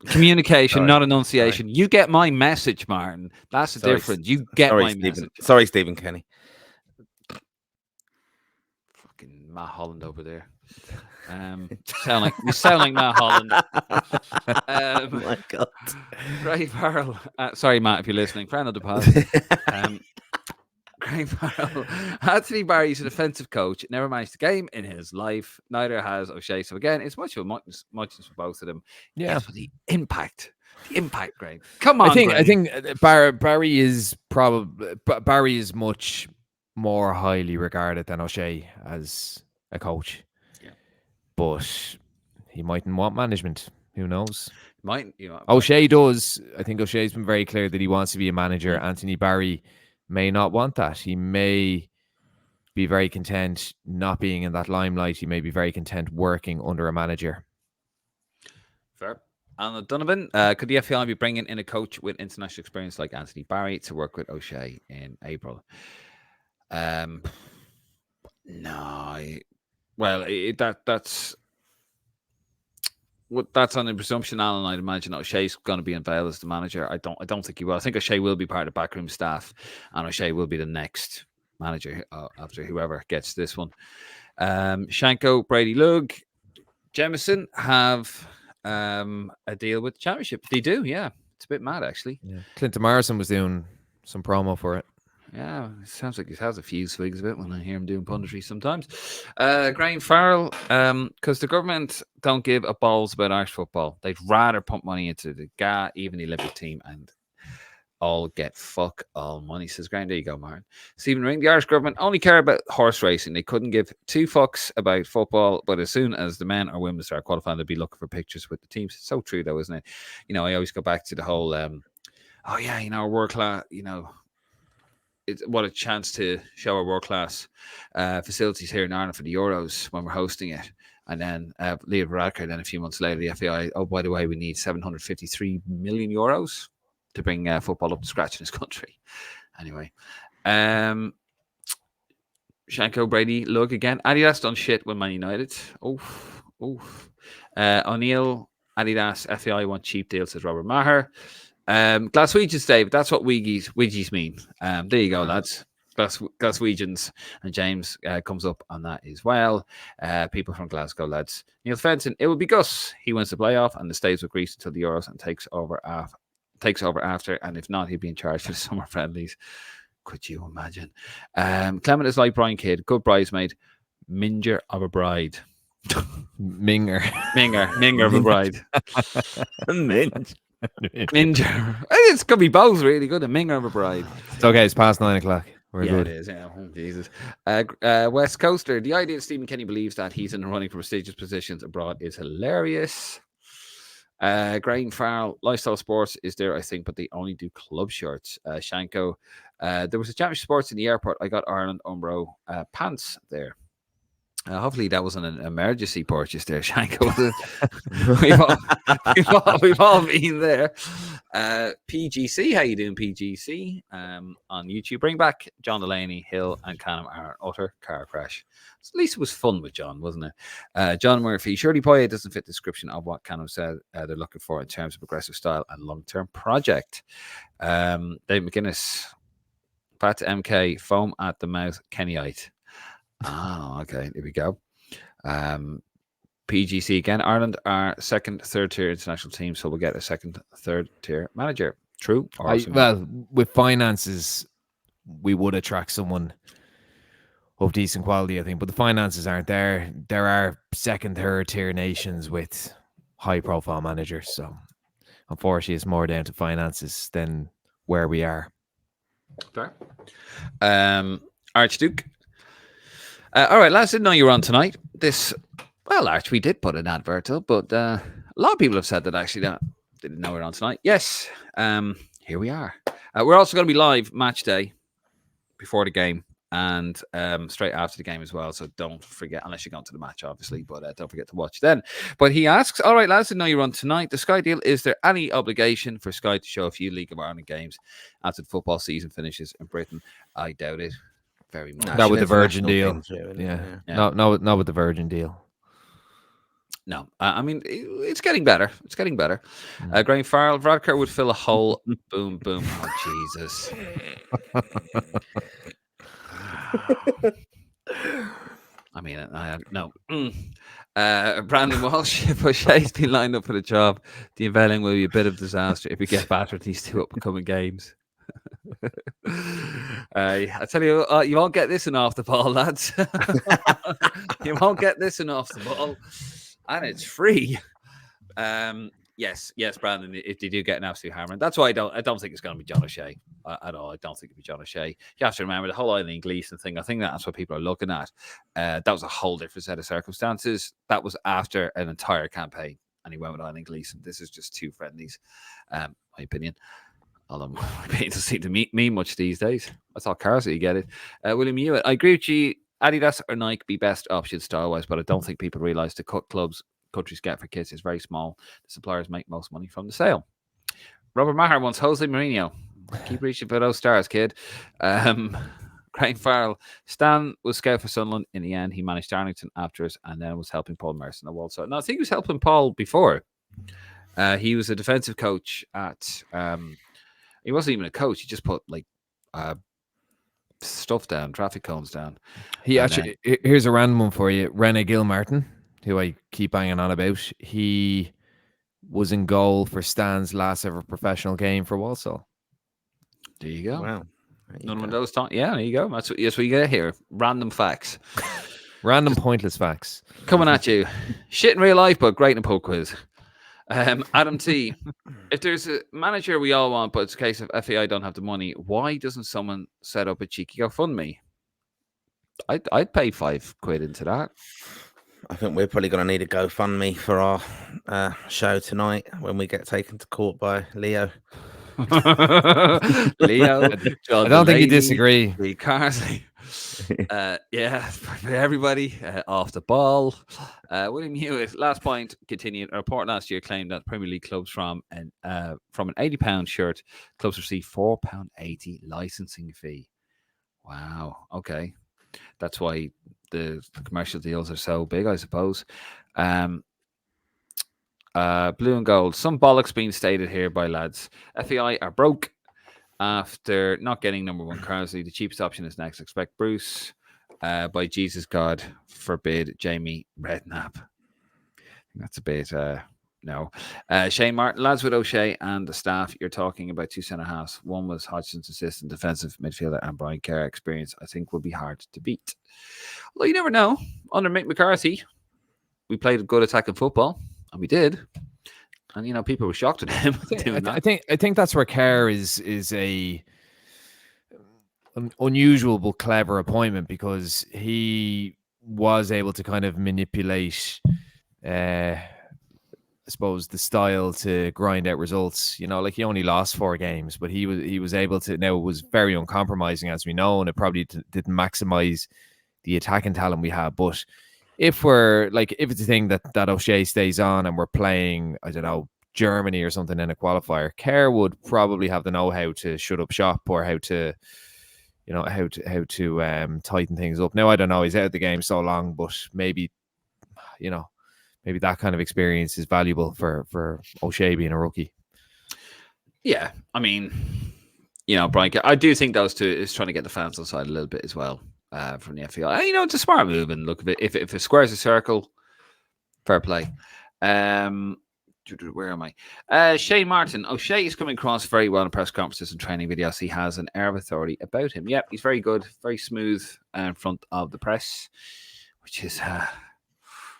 Communication, not enunciation. Sorry. You get my message, Martin. That's the difference. You get my message. Sorry, Stephen Kenny. Fucking Matt Holland over there. You sound like Matt Holland. Oh my God. Ray Farrell. Sorry, Matt, if you're listening. Friend of the pod. Ray Farrell. Anthony Barry's an offensive coach. Never managed a game in his life. Neither has O'Shea. So again, it's much for both of them. Yeah. For the impact. Graham. Come on. I think Barry is much more highly regarded than O'Shea as a coach. But he mightn't want management. Who knows? O'Shea does. I think O'Shea's been very clear that he wants to be a manager. Anthony Barry may not want that. He may be very content not being in that limelight. He may be very content working under a manager. Fair. Anna Donovan, could the FAI be bringing in a coach with international experience like Anthony Barry to work with O'Shea in April? No. Well, that's on the presumption, Alan. I'd imagine O'Shea's going to be unveiled as the manager. I don't think he will. I think O'Shea will be part of the backroom staff, and O'Shea will be the next manager after whoever gets this one. Shanko, Brady Lug, Jemison have a deal with the championship. They do, yeah. It's a bit mad, actually. Yeah. Clinton Morrison was doing some promo for it. Yeah, it sounds like he has a few swigs of it when I hear him doing punditry sometimes. Graham Farrell, because the government don't give a balls about Irish football. They'd rather pump money into the GA, even the Olympic team, and all get fuck all money, says Graham. There you go, Martin. Stephen Ring, the Irish government only care about horse racing. They couldn't give two fucks about football, but as soon as the men or women start qualifying, they'll be looking for pictures with the teams. It's so true, though, isn't it? I always go back to the whole, world class, what a chance to show our world-class facilities here in Ireland for the Euros when we're hosting it. And then Leo Varadkar, then a few months later, the FAI, oh, by the way, we need 753 million euros to bring football up to scratch in this country. Anyway, Shanko, Brady, look again. Adidas done shit with Man United. Oof. O'Neill, Adidas, FAI want cheap deals, says Robert Maher. Glaswegians, Dave, that's what Ouigies mean. There you go, lads. Glaswegians, and James comes up on that as well. People from Glasgow, lads. Neil Fenton, it would be Gus. He wins the playoff and stays with Greece until the Euros and takes over after. And if not, he'd be in charge for the summer friendlies. Could you imagine? Clement is like Brian Kidd, good bridesmaid, minger of a bride. Minger of a bride. Minger. It's gonna be both really good. A minger of a bride. It's okay. It's past 9 o'clock. We're good. It is. Yeah. Oh, Jesus. West Coaster. The idea that Stephen Kenny believes that he's in the running for prestigious positions abroad is hilarious. Graham Farrell, Lifestyle Sports is there, I think, but they only do club shirts. Shanko. There was a Championship Sports in the airport. I got Ireland Umbro pants there. Hopefully that wasn't an emergency purchase there, Shanko. we've all been there. PGC, how you doing, PGC? On YouTube, bring back John Delaney, Hill, and Canham are an utter car crash. At least it was fun with John, wasn't it? John Murphy, surely Poyet doesn't fit the description of what Canham said they're looking for in terms of progressive style and long-term project. Dave McGuinness, Pat MK, foam at the mouth, Kennyite. Oh, okay. There we go. PGC again. Ireland are second, third tier international team, so we'll get a second, third tier manager. True? Well, with finances, we would attract someone of decent quality, I think, but the finances aren't there. There are second, third tier nations with high profile managers, so unfortunately, it's more down to finances than where we are. Fair. Archduke. All right, lads, didn't know you were on tonight. Arch, we did put an advert up, but a lot of people have said that actually that they didn't know we were on tonight. Yes, here we are. We're also going to be live match day before the game and straight after the game as well. So don't forget, unless you're going to the match, obviously, but don't forget to watch then. But he asks, all right, lads, didn't know you were on tonight. The Sky deal, is there any obligation for Sky to show a few League of Ireland games after the football season finishes in Britain? I doubt it. Very much. Not with the Virgin deal. Yeah. Not with the Virgin deal. No, I mean, it's getting better. It's getting better. Graham Farrell, Varadkar would fill a hole. Boom, boom. Oh, Jesus. I mean, no. Brandon Walsh, if O'Shea's been lined up for the job, the unveiling will be a bit of a disaster if we get battered these two upcoming games. I tell you, you won't get this one off the ball, lads. You won't get this one off the ball, and it's free. Yes, Brandon. If they do get an absolute hammer, that's why I don't think it's going to be John O'Shea at all. I don't think it'll be John O'Shea. You have to remember the whole Eileen Gleeson thing. I think that's what people are looking at. That was a whole different set of circumstances. That was after an entire campaign, and he went with Eileen Gleeson. This is just two friendlies, my opinion. Although my opinion doesn't seem to mean much these days. I thought cars that you get it. William Hewitt, I agree with you. Adidas or Nike be best options style-wise, but I don't think people realise the cut countries get for kits is very small. The suppliers make most money from the sale. Robert Maher wants Jose Mourinho. Keep reaching for those stars, kid. Craig Farrell. Stan was scout for Sunderland. In the end, he managed Darlington after it and then was helping Paul Merson at Walsall. No, I think he was helping Paul before. He was a defensive coach at... he wasn't even a coach. He just put like stuff down, traffic cones down. He actually... Here's a random one for you. Rene Gilmartin, who I keep banging on about. He was in goal for Stan's last ever professional game for Walsall. There you go. Wow. None of those yeah, there you go. That's what you get here. Random facts. Random pointless facts. Coming at you. Shit in real life, but great in a pub quiz. Adam T. If there's a manager we all want, but it's a case of FAI don't have the money, why doesn't someone set up a cheeky GoFundMe? I'd pay £5 into that. I think we're probably going to need a GoFundMe for our show tonight when we get taken to court by Leo. Leo, I don't think you disagree. Lee Carsley. Yeah, for everybody off the ball. William Hewitt, last point, continued. A report last year claimed that Premier League clubs from an £80 shirt, clubs receive £4.80 licensing fee. Wow. Okay, that's why the commercial deals are so big, I suppose. Blue and gold. Some bollocks being stated here by lads. FAI are broke after not getting number one currency. The cheapest option is next. Expect Bruce. By Jesus God forbid Jamie Redknapp. That's a bit no. Shane Martin, lads with O'Shea and the staff, you're talking about two centre halves. One was Hodgson's assistant defensive midfielder and Brian Kerr experience, I think will be hard to beat. Well, you never know. Under Mick McCarthy, we played good attacking football, and we did. And people were shocked at him doing that. I think that's where Kerr is an unusual but clever appointment, because he was able to kind of manipulate, I suppose, the style to grind out results. Like he only lost 4 games, but he was able to. Now, it was very uncompromising, as we know, and it probably didn't maximize the attacking talent we had. But if it's a thing that O'Shea stays on and we're playing, I don't know, Germany or something in a qualifier, Kerr would probably have the know-how to shut up shop, or how to tighten things up. Now, I don't know, he's out of the game so long, but maybe that kind of experience is valuable for O'Shea being a rookie. Yeah, I mean, Brian, I do think those two is trying to get the fans on side a little bit as well from the FPL. It's a smart move, and look, if it squares a circle, fair play. Where am I? Shane Martin. O'Shea is coming across very well in press conferences and training videos. He has an air of authority about him. Yep, he's very good, very smooth in front of the press, which is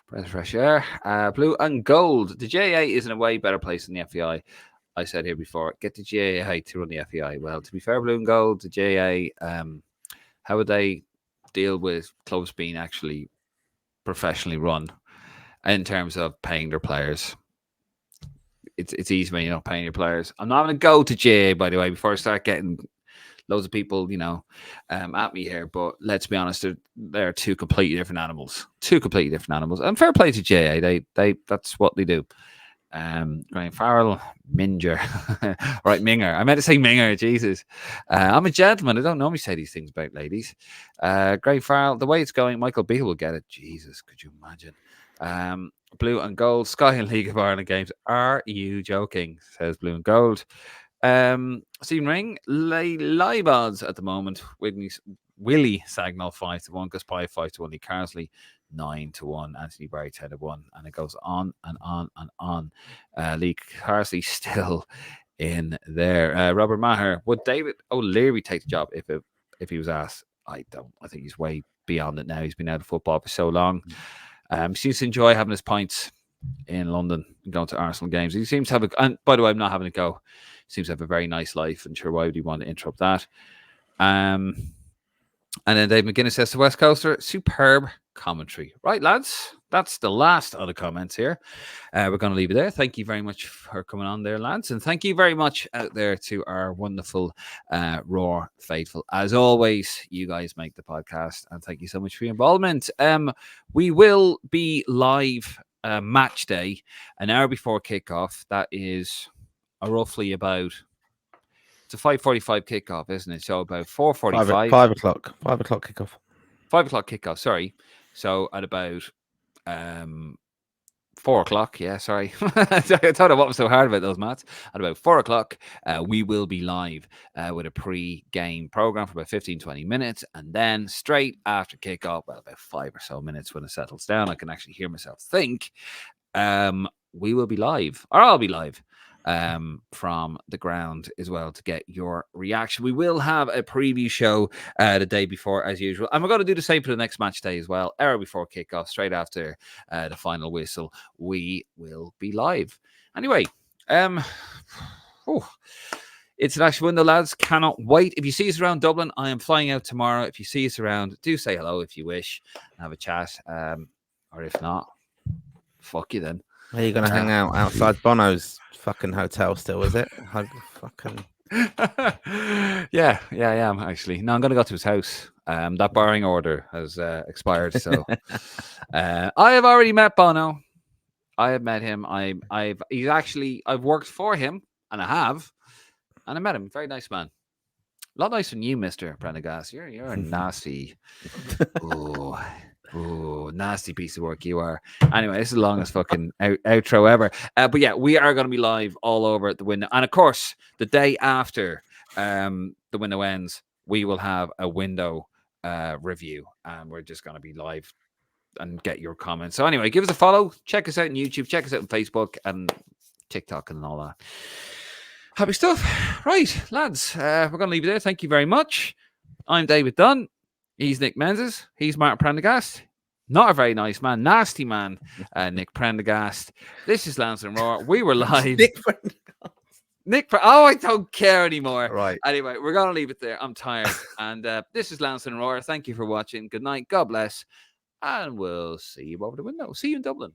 breath of fresh air. Blue and gold. The GAA is in a way better place than the FEI. I said here before, get the GAA to run the FEI. Well, to be fair, blue and gold, the GAA, how would they deal with clubs being actually professionally run in terms of paying their players? It's easy when you're not paying your players. I'm not going to go to GAA, by the way, before I start getting loads of people, at me here. But let's be honest, they're two completely different animals. And fair play to GAA. They that's what they do. Graham Farrell, Minger. Right, Minger. I meant to say Minger, Jesus. I'm a gentleman. I don't normally say these things about ladies. Graham Farrell, the way it's going, Michael Beale will get it. Jesus, could you imagine? Blue and gold, Sky and League of Ireland games. Are you joking? Says blue and gold. Stephen Ring, live odds at the moment. Willie Sagnall 5-1, Gus Pye 5-1, Lee Carsley 9-1, Anthony Barry 10-1, and it goes on and on and on. Lee Carsley still in there. Robert Maher, would David O'Leary take the job if he was asked? I don't. I think he's way beyond it now. He's been out of football for so long. Seems to enjoy having his pints in London and going to Arsenal games. He seems to have and by the way, I'm not having a go. He seems to have a very nice life, and sure, why would he want to interrupt that? And then Dave McGuinness says to West Coaster, superb commentary. Right, lads, that's the last of the comments here. We're going to leave it there. Thank you very much for coming on there, lads. And thank you very much out there to our wonderful Raw faithful. As always, you guys make the podcast, and thank you so much for your involvement. We will be live match day an hour before kickoff. That is roughly about... It's a 5:45 kickoff, isn't it? So about 4:45. 5 o'clock. 5 o'clock kickoff. 5 o'clock kickoff, sorry. So at about 4 o'clock, yeah, sorry. I don't know what was so hard about those maths. At about 4 o'clock, we will be live with a pre-game program for about 15-20 minutes. And then straight after kickoff, well, about 5 or so minutes when it settles down, I can actually hear myself think, we will be live, or I'll be live. From the ground as well to get your reaction. We will have a preview show the day before as usual, and we're going to do the same for the next match day as well. Hour before kickoff, straight after the final whistle, we will be live. Anyway, it's an actual window, lads. Cannot wait. If you see us around Dublin, I am flying out tomorrow. If you see us around, do say hello if you wish, have a chat, or if not, fuck you then. Are you going to hang out outside Bono's fucking hotel still, is it? Fucking. Yeah, I am actually. No, I'm going to go to his house. That borrowing order has expired, so I have already met Bono. I have met him. I've worked for him, and I met him. Very nice man. A lot nicer than you, Mr. Prendergast. You're a nasty, nasty piece of work you are. Anyway, this is the longest fucking outro ever. But yeah, we are going to be live all over at the window. And of course, the day after the window ends, we will have a window review. And we're just going to be live and get your comments. So anyway, give us a follow. Check us out on YouTube. Check us out on Facebook and TikTok and all that. Happy stuff. Right, lads, we're going to leave it there. Thank you very much. I'm David Dunn. He's Nick Menzies. He's Martin Prendergast. Not a very nice man. Nasty man, Nick Prendergast. This is Lansdowne Roar. We were live. I don't care anymore. Right. Anyway, we're going to leave it there. I'm tired. And this is Lansdowne Roar. Thank you for watching. Good night. God bless. And we'll see you over the window. See you in Dublin.